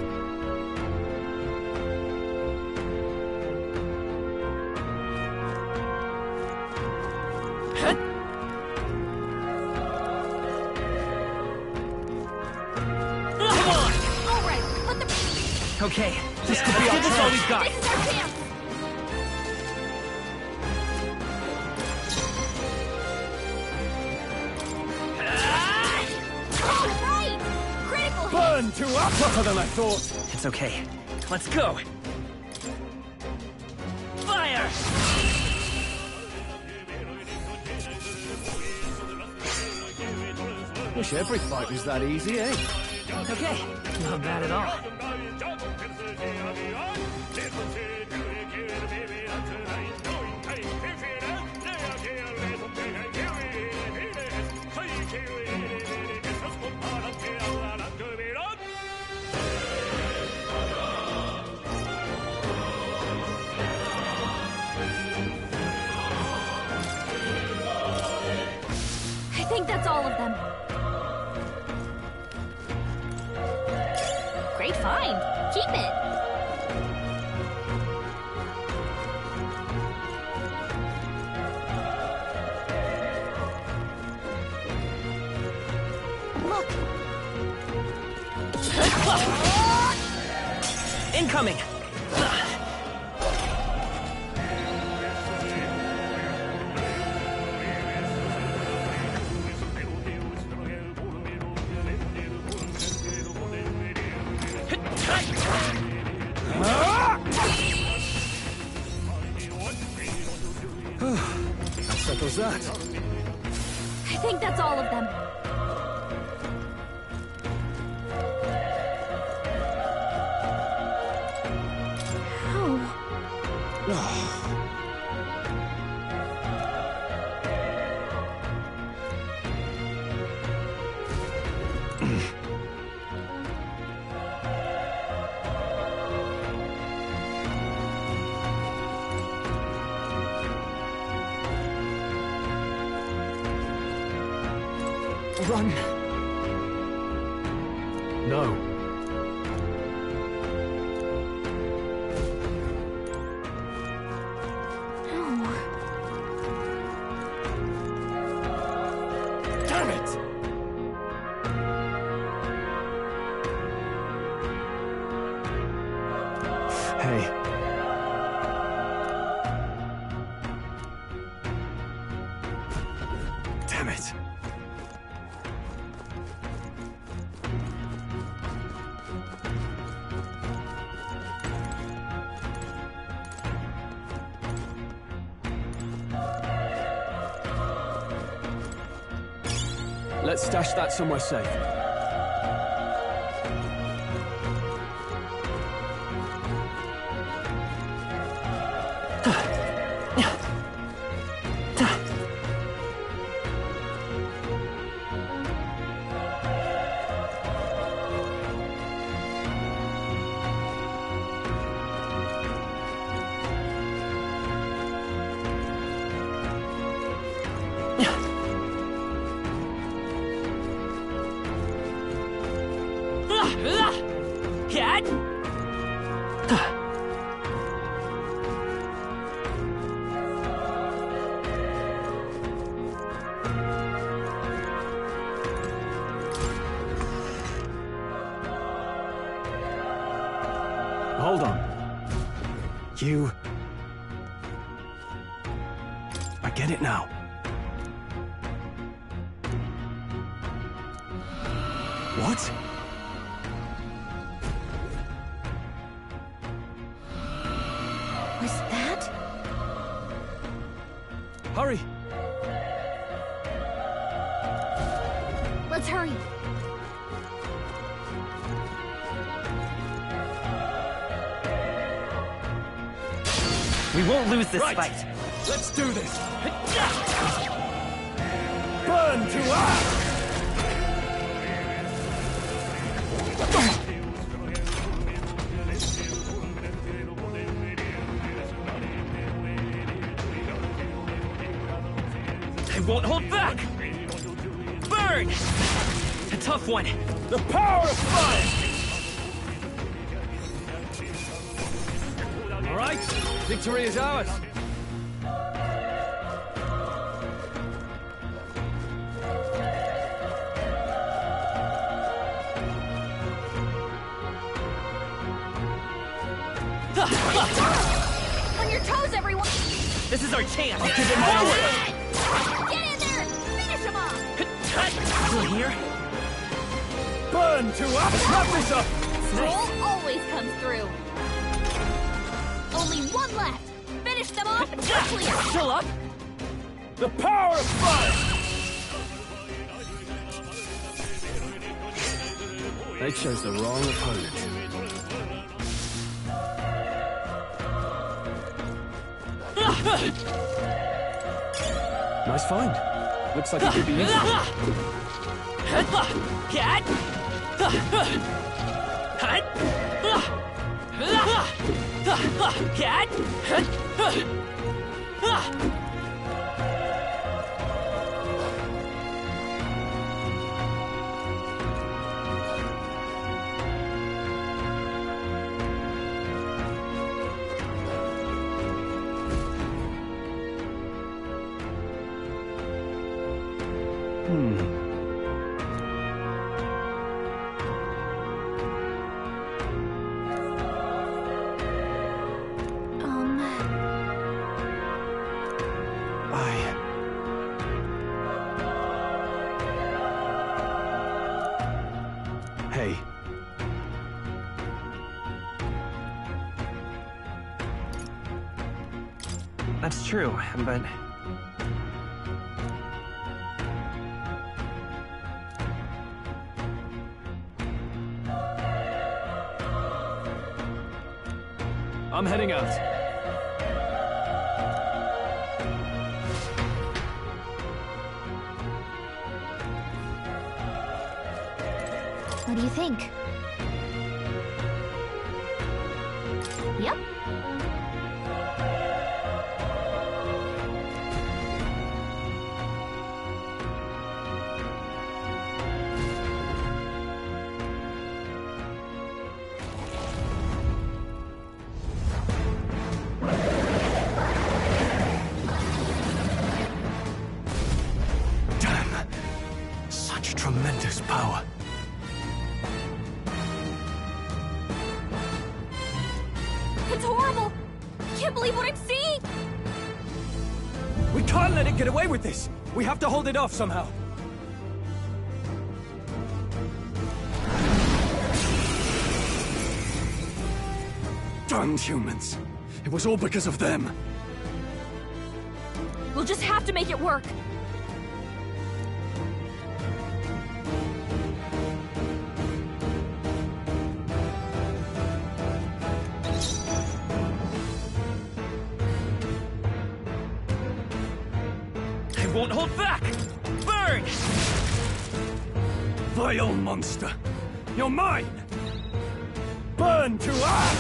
Okay, this could be our chance. All we've got. This is our chance! All right! Critical hit! Burn to us! Tougher than I thought. It's okay. Let's go. Fire! Wish every fight was that easy, eh? Okay, not bad at all. I think that's all of them. Great find. Keep it. Look. Incoming! That settles that. I think that's all of them. Run! No. Damn it! Hey. Damn it! Let's stash that somewhere safe. Hold on. You... I get it now. What? Was that? Hurry! Let's hurry. We won't lose this fight. Let's do this! Burn to ash! I won't hold back! Burn! A tough one. The power of fire! All right, victory is ours. On your toes, everyone! This is our chance. Get in there! Finish him off! Still here? Burn to ash! Wrap this up! Roll always comes through. Only one left. Finish them off quickly. Still up? The power of fire! They chose the wrong opponent. Nice find. Looks like it could be easy. Hey. That's true, but... I'm heading out. What do you think? Yep. Damn! Such tremendous power. It's horrible! I can't believe what I'm seeing! We can't let it get away with this! We have to hold it off somehow! Damned humans! It was all because of them! We'll just have to make it work! Won't hold back! Burn! Vile monster! You're mine! Burn to ash!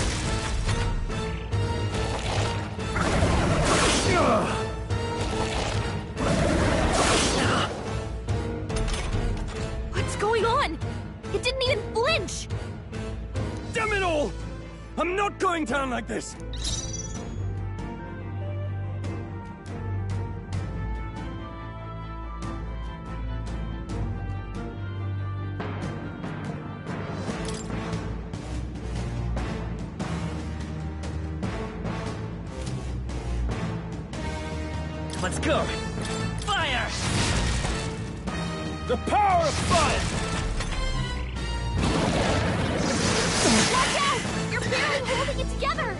What's going on? It didn't even flinch! Damn it all! I'm not going down like this! Let's go! Fire! The power of fire! Watch out! You're barely holding it together!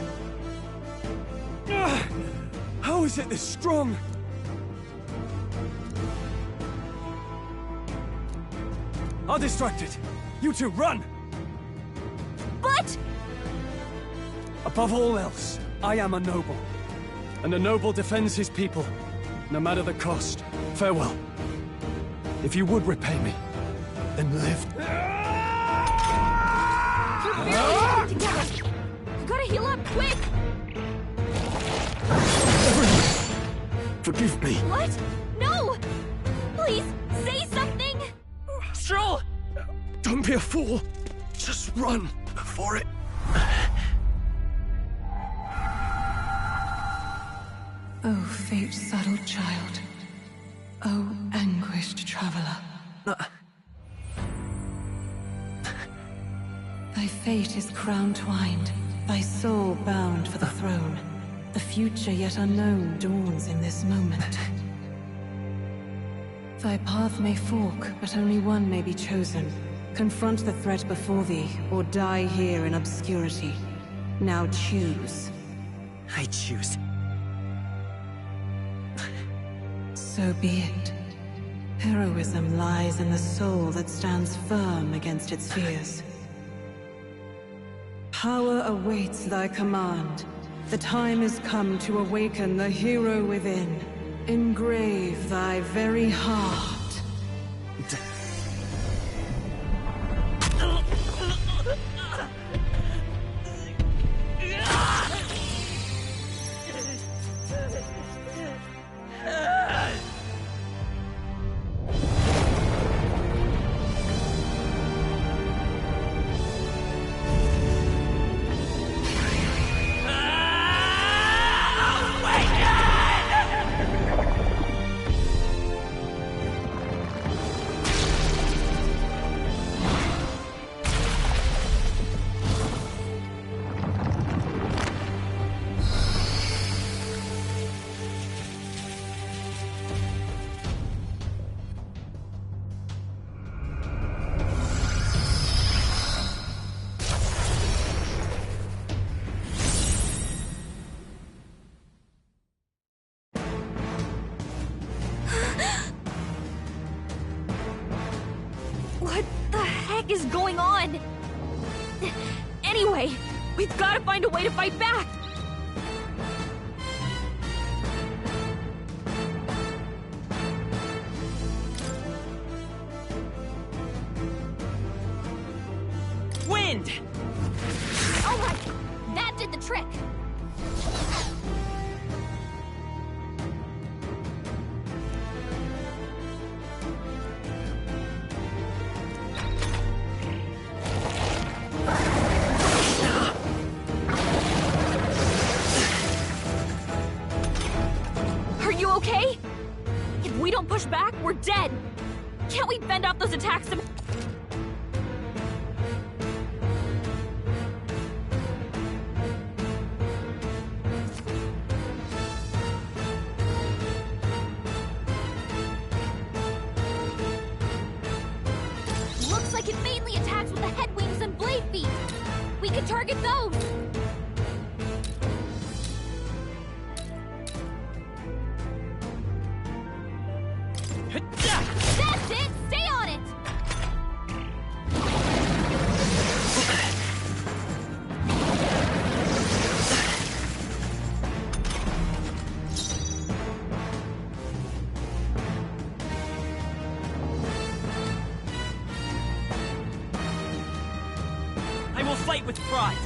How is it this strong? I'll distract it. You two, run! But... Above all else, I am a noble. And a noble defends his people, no matter the cost. Farewell. If you would repay me, then live. You're barely holding together! You gotta heal up, quick! Forgive me. What? No! Please, say something! Stroll! Don't be a fool. Just run before it... Oh, fate-saddled child. Oh, anguished traveler. Thy fate is crown-twined, thy soul bound for the throne. The future yet unknown dawns in this moment. Thy path may fork, but only one may be chosen. Confront the threat before thee, or die here in obscurity. Now choose. I choose. So be it. Heroism lies in the soul that stands firm against its fears. Power awaits thy command. The time is come to awaken the hero within. Engrave thy very heart. What the heck is going on? Anyway, we've got to find a way to fight back! Wind! Alright, that did the trick! Are you okay? If we don't push back, we're dead! Can't we fend off those attacks? Looks like it mainly attacks with the head wings and blade feet. We can target those. That's it! Stay on it! I will fight with pride.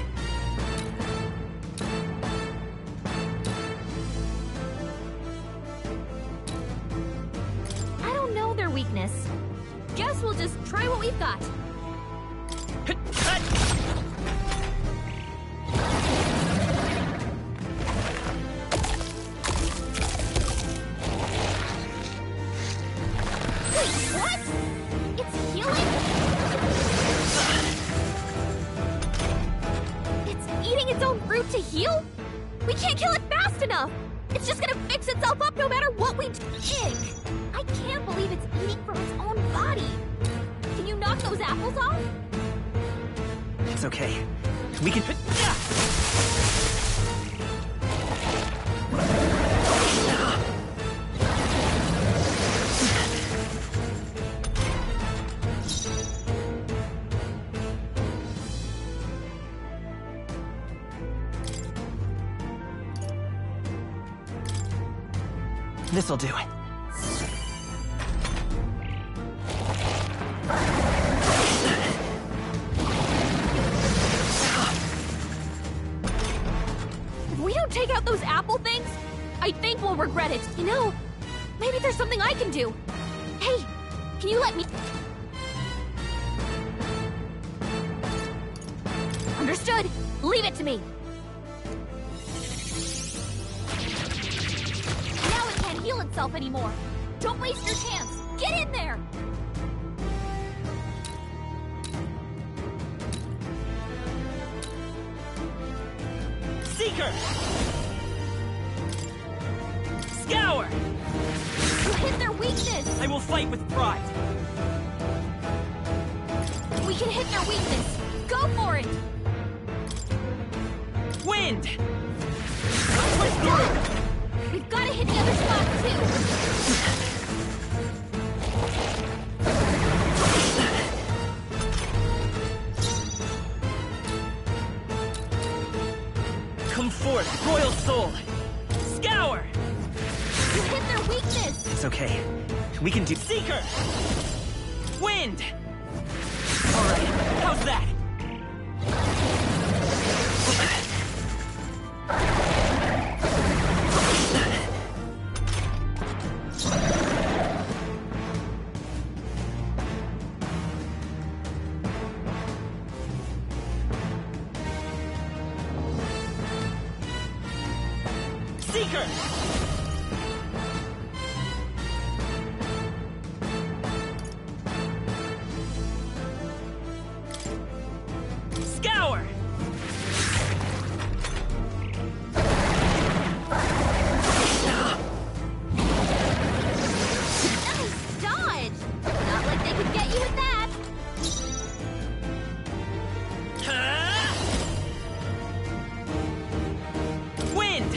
I don't know their weakness. Guess we'll just try what we've got. Wait, what? It's healing? It's eating its own fruit to heal? We can't kill it fast enough! It's just gonna fix itself up no matter what we do. Ick! I can't believe it's eating from its own body. Can you knock those apples off? It's okay. We can... This'll do it. If we don't take out those apple things, I think we'll regret it. You know, maybe there's something I can do. Hey, can you let me... Understood. Leave it to me. Now it can't heal itself anymore. Don't waste your chance. Get in there. Seeker! Scour! You hit their weakness. I will fight with pride. We can hit their weakness. Go for it. Wind! Push through. We've got to hit the other spot too. Come forth, Royal Soul! Scour! You hit their weakness! It's okay. We can do... Seeker! Wind! Alright, how's that? Seeker! Scour! Nice dodge! Not like they could get you with that! Wind!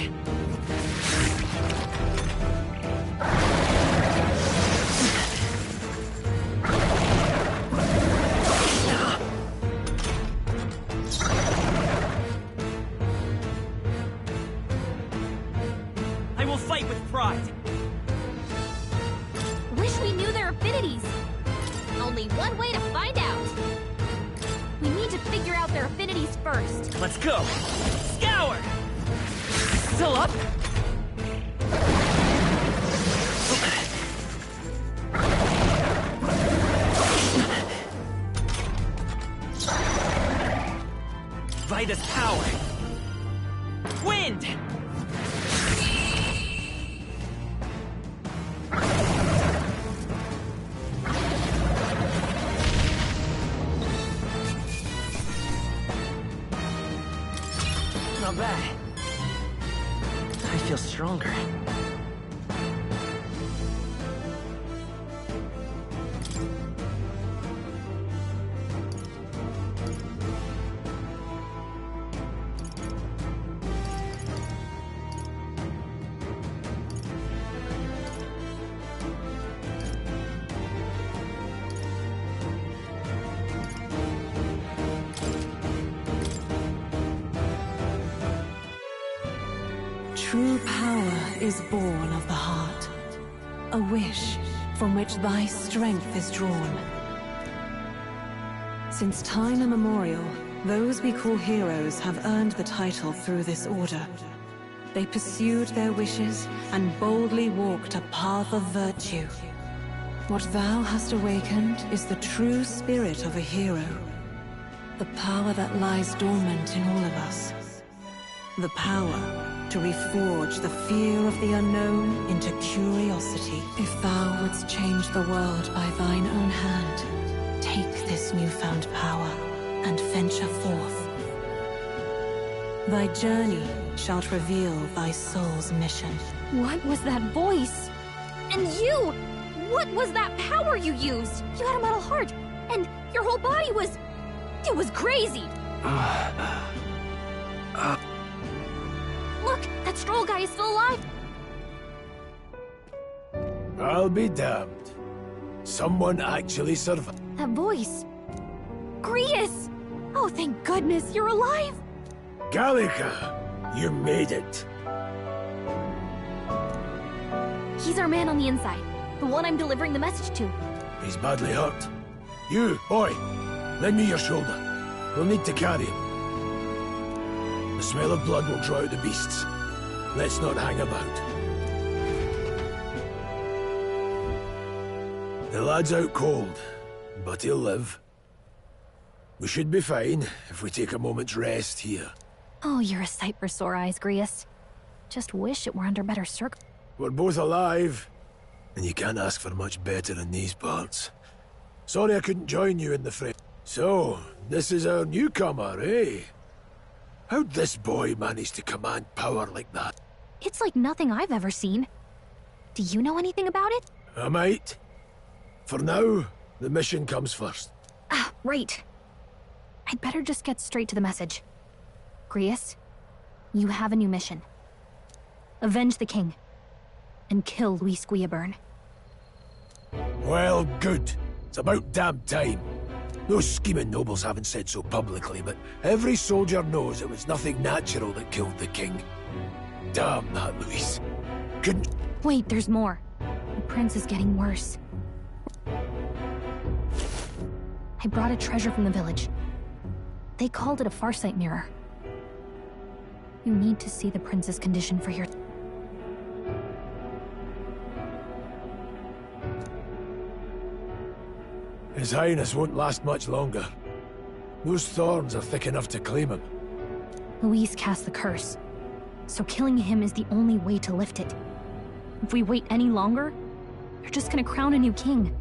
I will fight with pride. Wish we knew their affinities. Only one way to find out. We need to figure out their affinities first. Let's go! Scour! Still up? Vitus power! Wind! Not bad. I feel stronger. True power is born of the heart, a wish from which thy strength is drawn. Since time immemorial, those we call heroes have earned the title through this order. They pursued their wishes and boldly walked a path of virtue. What thou hast awakened is the true spirit of a hero, the power that lies dormant in all of us. The power to reforge the fear of the unknown into curiosity. If thou wouldst change the world by thine own hand, take this newfound power and venture forth. Thy journey shalt reveal thy soul's mission. What was that voice? And you! What was that power you used? You had a metal heart, and your whole body was... It was crazy! Look, that Stroll guy is still alive! I'll be damned. Someone actually survived. That voice... Grius! Oh, thank goodness, you're alive! Gallica, you made it. He's our man on the inside. The one I'm delivering the message to. He's badly hurt. You, boy, lend me your shoulder. We'll need to carry him. The smell of blood will draw out the beasts. Let's not hang about. The lad's out cold, but he'll live. We should be fine if we take a moment's rest here. Oh, you're a sight for sore eyes, Grius. Just wish it were under better circumstances. We're both alive, and you can't ask for much better in these parts. Sorry I couldn't join you in the fray. So, this is our newcomer, eh? How'd this boy manage to command power like that? It's like nothing I've ever seen. Do you know anything about it? I might. For now, the mission comes first. Ah, right. I'd better just get straight to the message. Grius, you have a new mission. Avenge the king. And kill Luis Guillaburn. Well, good. It's about damn time. Those scheming nobles haven't said so publicly, but every soldier knows it was nothing natural that killed the king. Damn that Luis. Couldn't... Wait, there's more. The prince is getting worse. I brought a treasure from the village. They called it a farsight mirror. You need to see the prince's condition for your... His Highness won't last much longer. Those thorns are thick enough to claim him. Luis cast the curse, so killing him is the only way to lift it. If we wait any longer, they're just gonna crown a new king.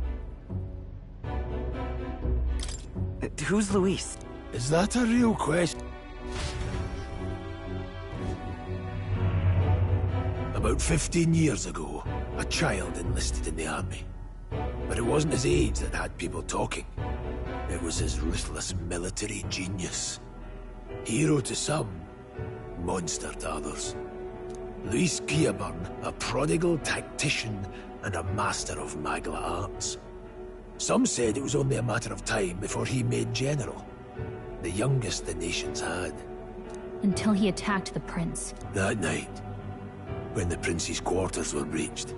Who's Luis? Is that a real question? About 15 years ago, a child enlisted in the army. But it wasn't his age that had people talking. It was his ruthless military genius. Hero to some, monster to others. Luis Guillaburn, a prodigal tactician and a master of Magla arts. Some said it was only a matter of time before he made general. The youngest the nations had. Until he attacked the prince. That night, when the prince's quarters were breached,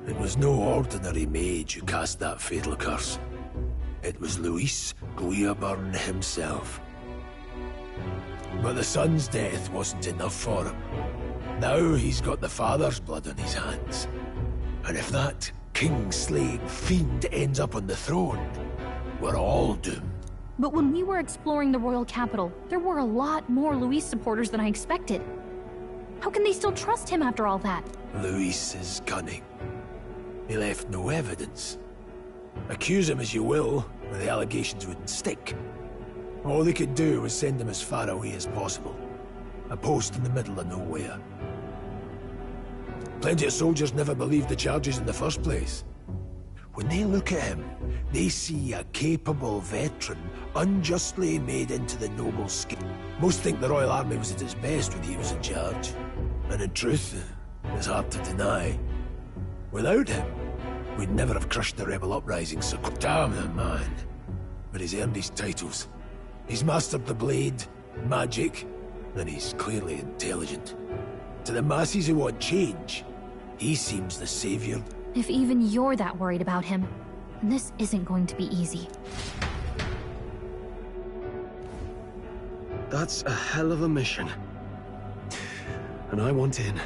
it was no ordinary mage who cast that fatal curse. It was Luis Guillaburn himself. But the son's death wasn't enough for him. Now he's got the father's blood on his hands. And if that king-slaying fiend ends up on the throne, we're all doomed. But when we were exploring the royal capital, there were a lot more Luis supporters than I expected. How can they still trust him after all that? Luis is cunning. He left no evidence. Accuse him as you will, but the allegations wouldn't stick. All they could do was send him as far away as possible. A post in the middle of nowhere. Plenty of soldiers never believed the charges in the first place. When they look at him, they see a capable veteran unjustly made into the noble skin. Most think the Royal Army was at its best when he was in charge. And in truth, it's hard to deny. Without him, we'd never have crushed the rebel uprising, so damn the man. But he's earned his titles. He's mastered the blade, magic, and he's clearly intelligent. To the masses who want change, he seems the savior. If even you're that worried about him, this isn't going to be easy. That's a hell of a mission. And I want in.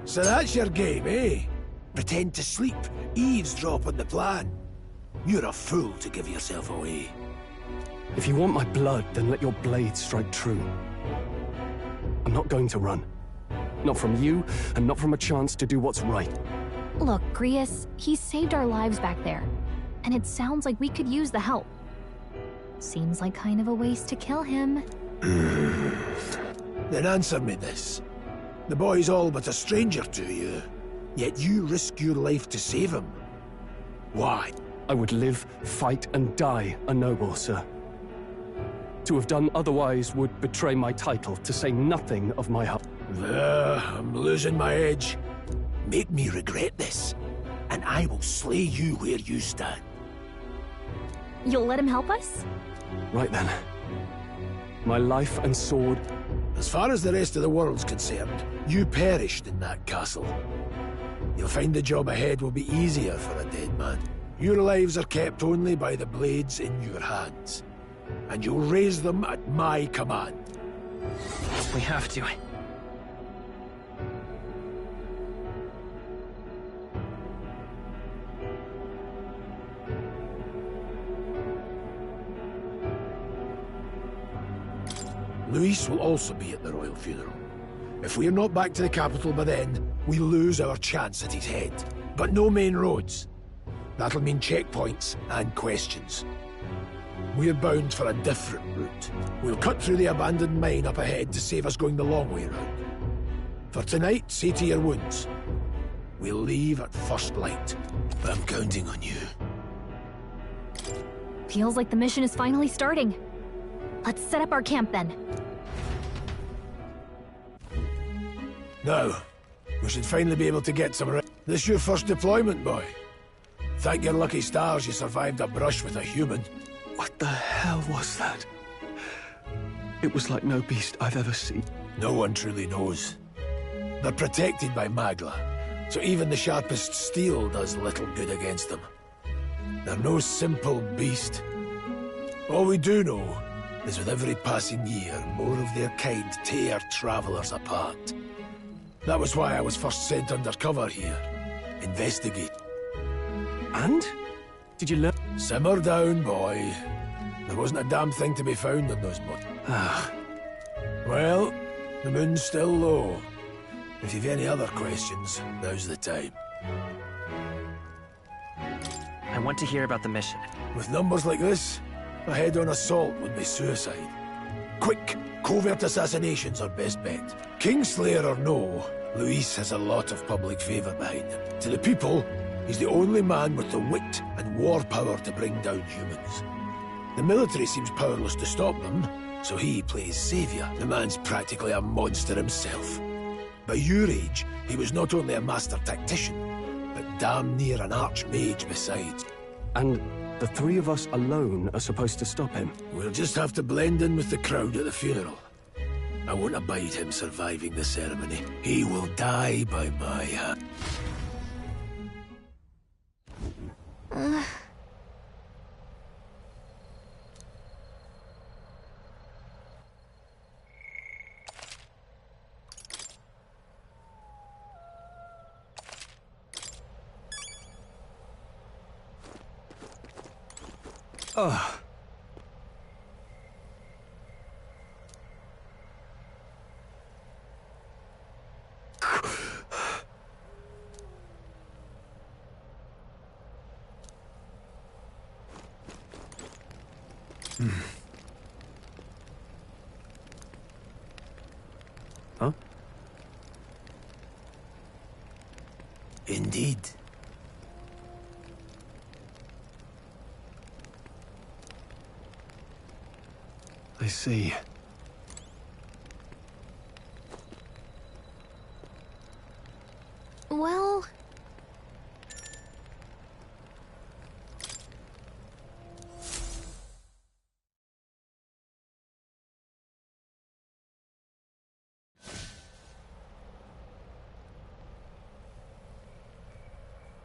So that's your game, eh? Pretend to sleep, eavesdrop on the plan. You're a fool to give yourself away. If you want my blood, then let your blade strike true. I'm not going to run. Not from you, and not from a chance to do what's right. Look, Grius, he saved our lives back there. And it sounds like we could use the help. Seems like kind of a waste to kill him. Then answer me this. The boy's all but a stranger to you, yet you risk your life to save him. Why? I would live, fight, and die a noble, sir. To have done otherwise would betray my title, to say nothing of my heart. I'm losing my edge. Make me regret this, and I will slay you where you stand. You'll let him help us? Right then. My life and sword. As far as the rest of the world's concerned, you perished in that castle. You'll find the job ahead will be easier for a dead man. Your lives are kept only by the blades in your hands, and you'll raise them at my command. We have to. Luis will also be at the royal funeral. If we're not back to the capital by then, we lose our chance at his head. But no main roads. That'll mean checkpoints and questions. We're bound for a different route. We'll cut through the abandoned mine up ahead to save us going the long way round. For tonight, see to your wounds. We'll leave at first light. I'm counting on you. Feels like the mission is finally starting. Let's set up our camp then. Now, we should finally be able to get some rest. This your first deployment, boy? Thank your lucky stars you survived a brush with a human. What the hell was that? It was like no beast I've ever seen. No one truly knows. They're protected by Magla, so even the sharpest steel does little good against them. They're no simple beast. All we do know is with every passing year, more of their kind tear travelers apart. That was why I was first sent undercover here. Investigate. And? Did you learn? Simmer down, boy. There wasn't a damn thing to be found on those mountains. Well, the moon's still low. If you've any other questions, now's the time. I want to hear about the mission. With numbers like this, a head-on assault would be suicide. Quick, covert assassinations are best bet. Kingslayer or no, Luis has a lot of public favor behind him. To the people, he's the only man with the wit and war power to bring down humans. The military seems powerless to stop them, so he plays savior. The man's practically a monster himself. By your age, he was not only a master tactician, but damn near an archmage besides. And the three of us alone are supposed to stop him? We'll just have to blend in with the crowd at the funeral. I won't abide him surviving the ceremony. He will die by my hand. Ugh. Huh? Indeed. I see. Well...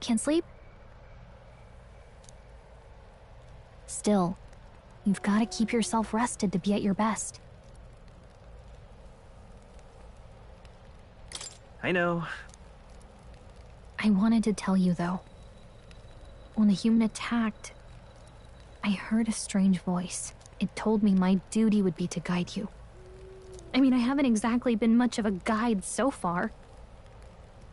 Can't sleep? Still, you've got to keep yourself rested to be at your best. I know. I wanted to tell you, though. When the human attacked, I heard a strange voice. It told me my duty would be to guide you. I mean, I haven't exactly been much of a guide so far.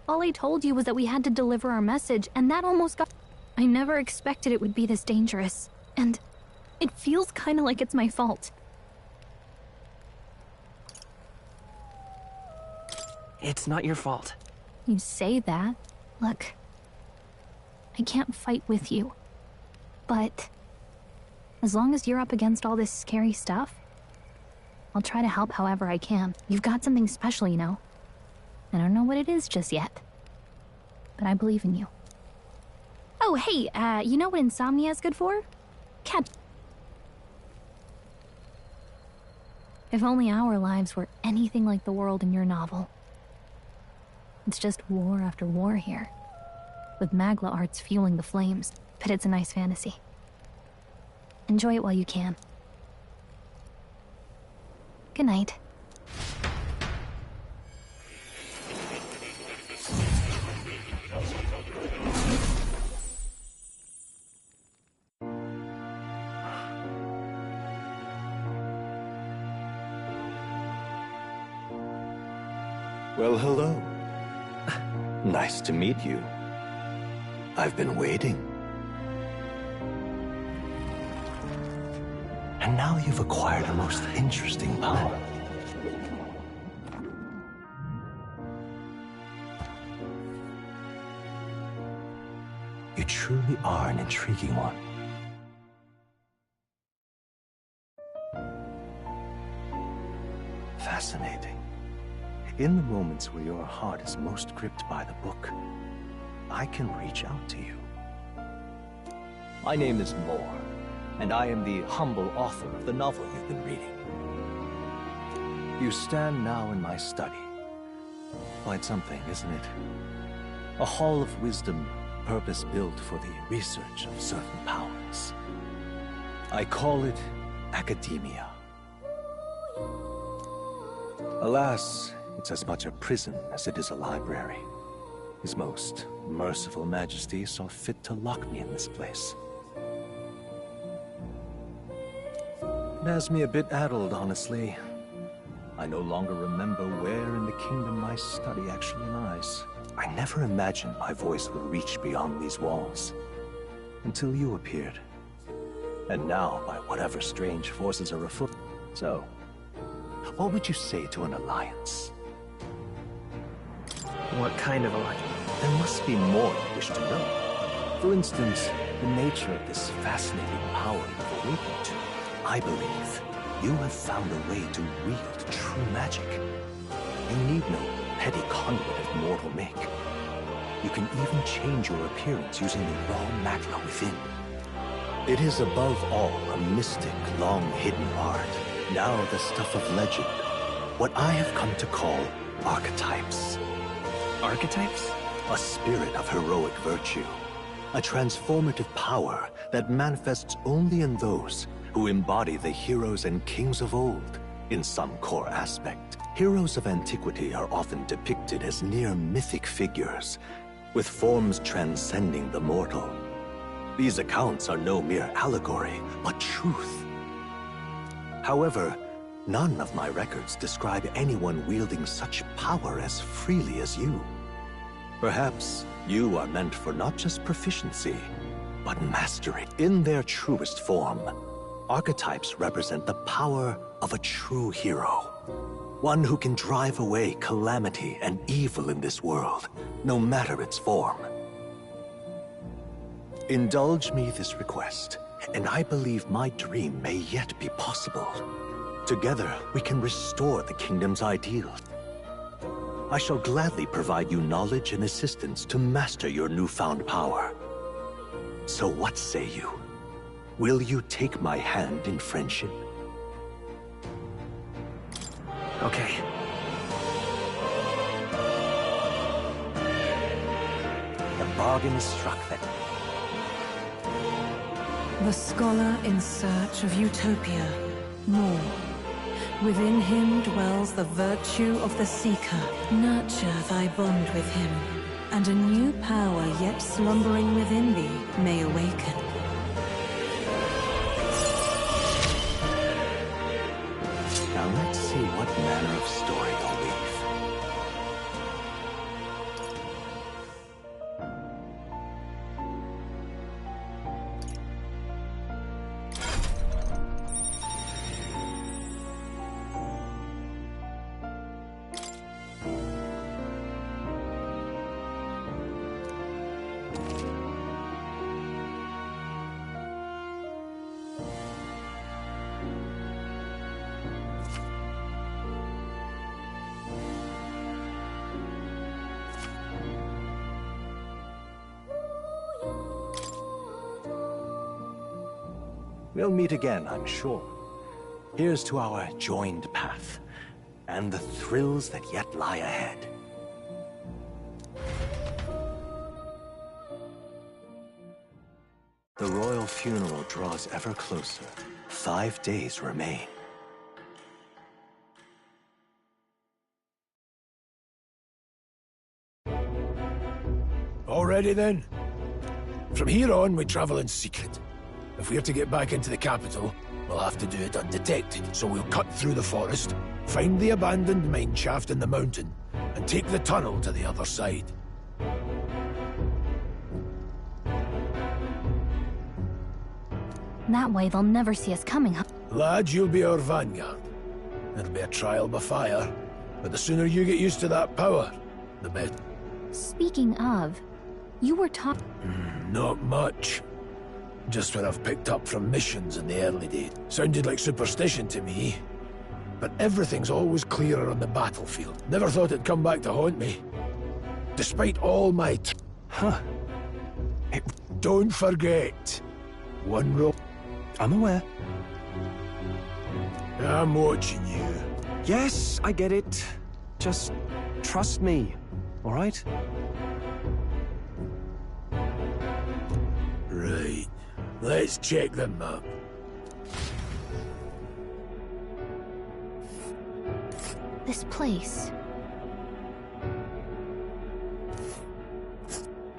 All I told you was that we had to deliver our message, and that almost got... I never expected it would be this dangerous. And it feels kind of like it's my fault. It's not your fault. You say that. Look, I can't fight with you. But as long as you're up against all this scary stuff, I'll try to help however I can. You've got something special, you know. I don't know what it is just yet, but I believe in you. Oh, hey, you know what insomnia is good for? Cat. If only our lives were anything like the world in your novel. It's just war after war here, with Magla arts fueling the flames, but it's a nice fantasy. Enjoy it while you can. Good night. Well, hello. Nice to meet you. I've been waiting. And now you've acquired a most interesting power. You truly are an intriguing one. Fascinating. In the moments where your heart is most gripped by the book, I can reach out to you. My name is Moore, and I am the humble author of the novel you've been reading. You stand now in my study. Quite something, isn't it? A hall of wisdom, purpose-built for the research of certain powers. I call it academia. Alas, it's as much a prison as it is a library. His most merciful majesty saw fit to lock me in this place. It has me a bit addled, honestly. I no longer remember where in the kingdom my study actually lies. I never imagined my voice would reach beyond these walls, until you appeared. And now, by whatever strange forces are afoot. So, what would you say to an alliance? What kind of alliance? There must be more you wish to know. For instance, the nature of this fascinating power you've awakened to. I believe you have found a way to wield true magic. You need no petty conduit of mortal make. You can even change your appearance using the raw magma within. It is above all a mystic, long-hidden art, now the stuff of legend. What I have come to call archetypes. Archetypes? A spirit of heroic virtue. A transformative power that manifests only in those who embody the heroes and kings of old in some core aspect. Heroes of antiquity are often depicted as near mythic figures, with forms transcending the mortal. These accounts are no mere allegory, but truth. However, none of my records describe anyone wielding such power as freely as you. Perhaps you are meant for not just proficiency, but mastery. In their truest form, archetypes represent the power of a true hero. One who can drive away calamity and evil in this world, no matter its form. Indulge me this request, and I believe my dream may yet be possible. Together, we can restore the kingdom's ideals. I shall gladly provide you knowledge and assistance to master your newfound power. So what say you? Will you take my hand in friendship? Okay. The bargain is struck then. The scholar in search of utopia, Moore. Within him dwells the virtue of the seeker. Nurture thy bond with him, and a new power yet slumbering within thee may awaken. Now let's see what manner of story you'll weave. We'll meet again, I'm sure. Here's to our joined path, and the thrills that yet lie ahead. The royal funeral draws ever closer. 5 days remain. Already then? From here on, we travel in secret. If we're to get back into the capital, we'll have to do it undetected. So we'll cut through the forest, find the abandoned mine shaft in the mountain, and take the tunnel to the other side. That way they'll never see us coming, huh? Lad, you'll be our vanguard. It'll be a trial by fire, but the sooner you get used to that power, the better. Speaking of, you were taught... Not much. Just what I've picked up from missions in the early days. Sounded like superstition to me. But everything's always clearer on the battlefield. Never thought it'd come back to haunt me. Despite all my... Don't forget. One roll. I'm aware. I'm watching you. Yes, I get it. Just trust me, all right? Right. Let's check the map. This place.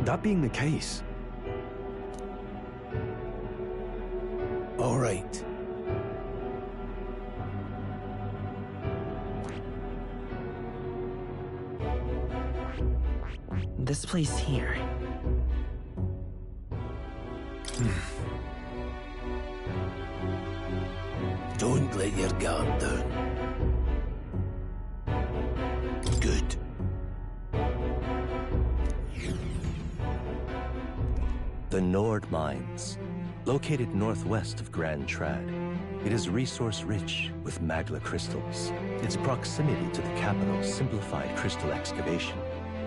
That being the case... All right. This place here. Don't let your guard down. Good. The Nord Mines, located northwest of Grand Trad. It is resource-rich with magla crystals. Its proximity to the capital simplified crystal excavation,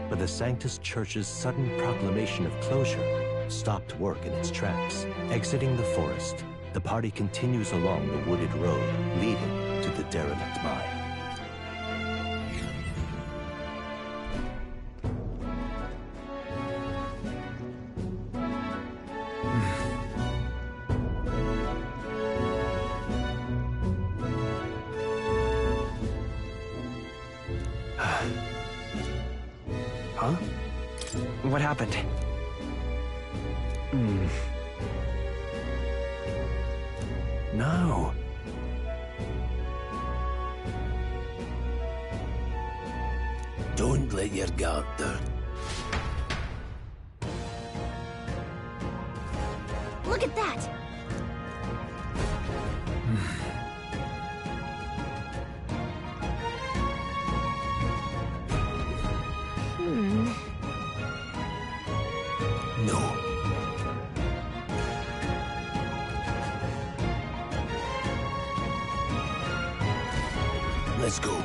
but the Sanctus Church's sudden proclamation of closure stopped work in its tracks. Exiting the forest, the party continues along the wooded road leading to the derelict mine. Huh? What happened? No. Don't let your guard down. Look at that! No. Let's go.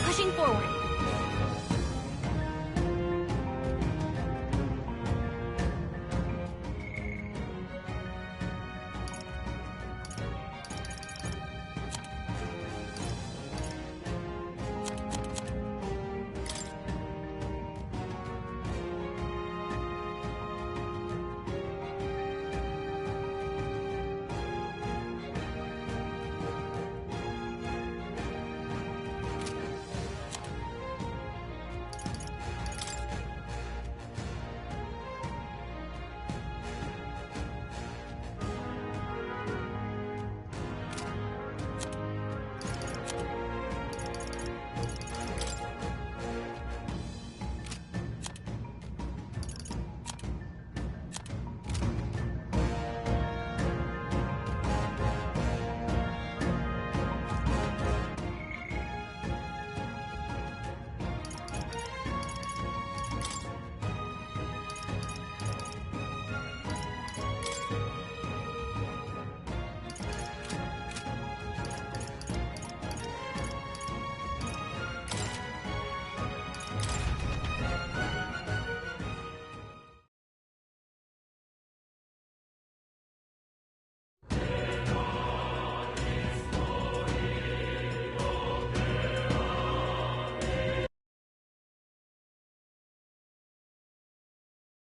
Pushing forward.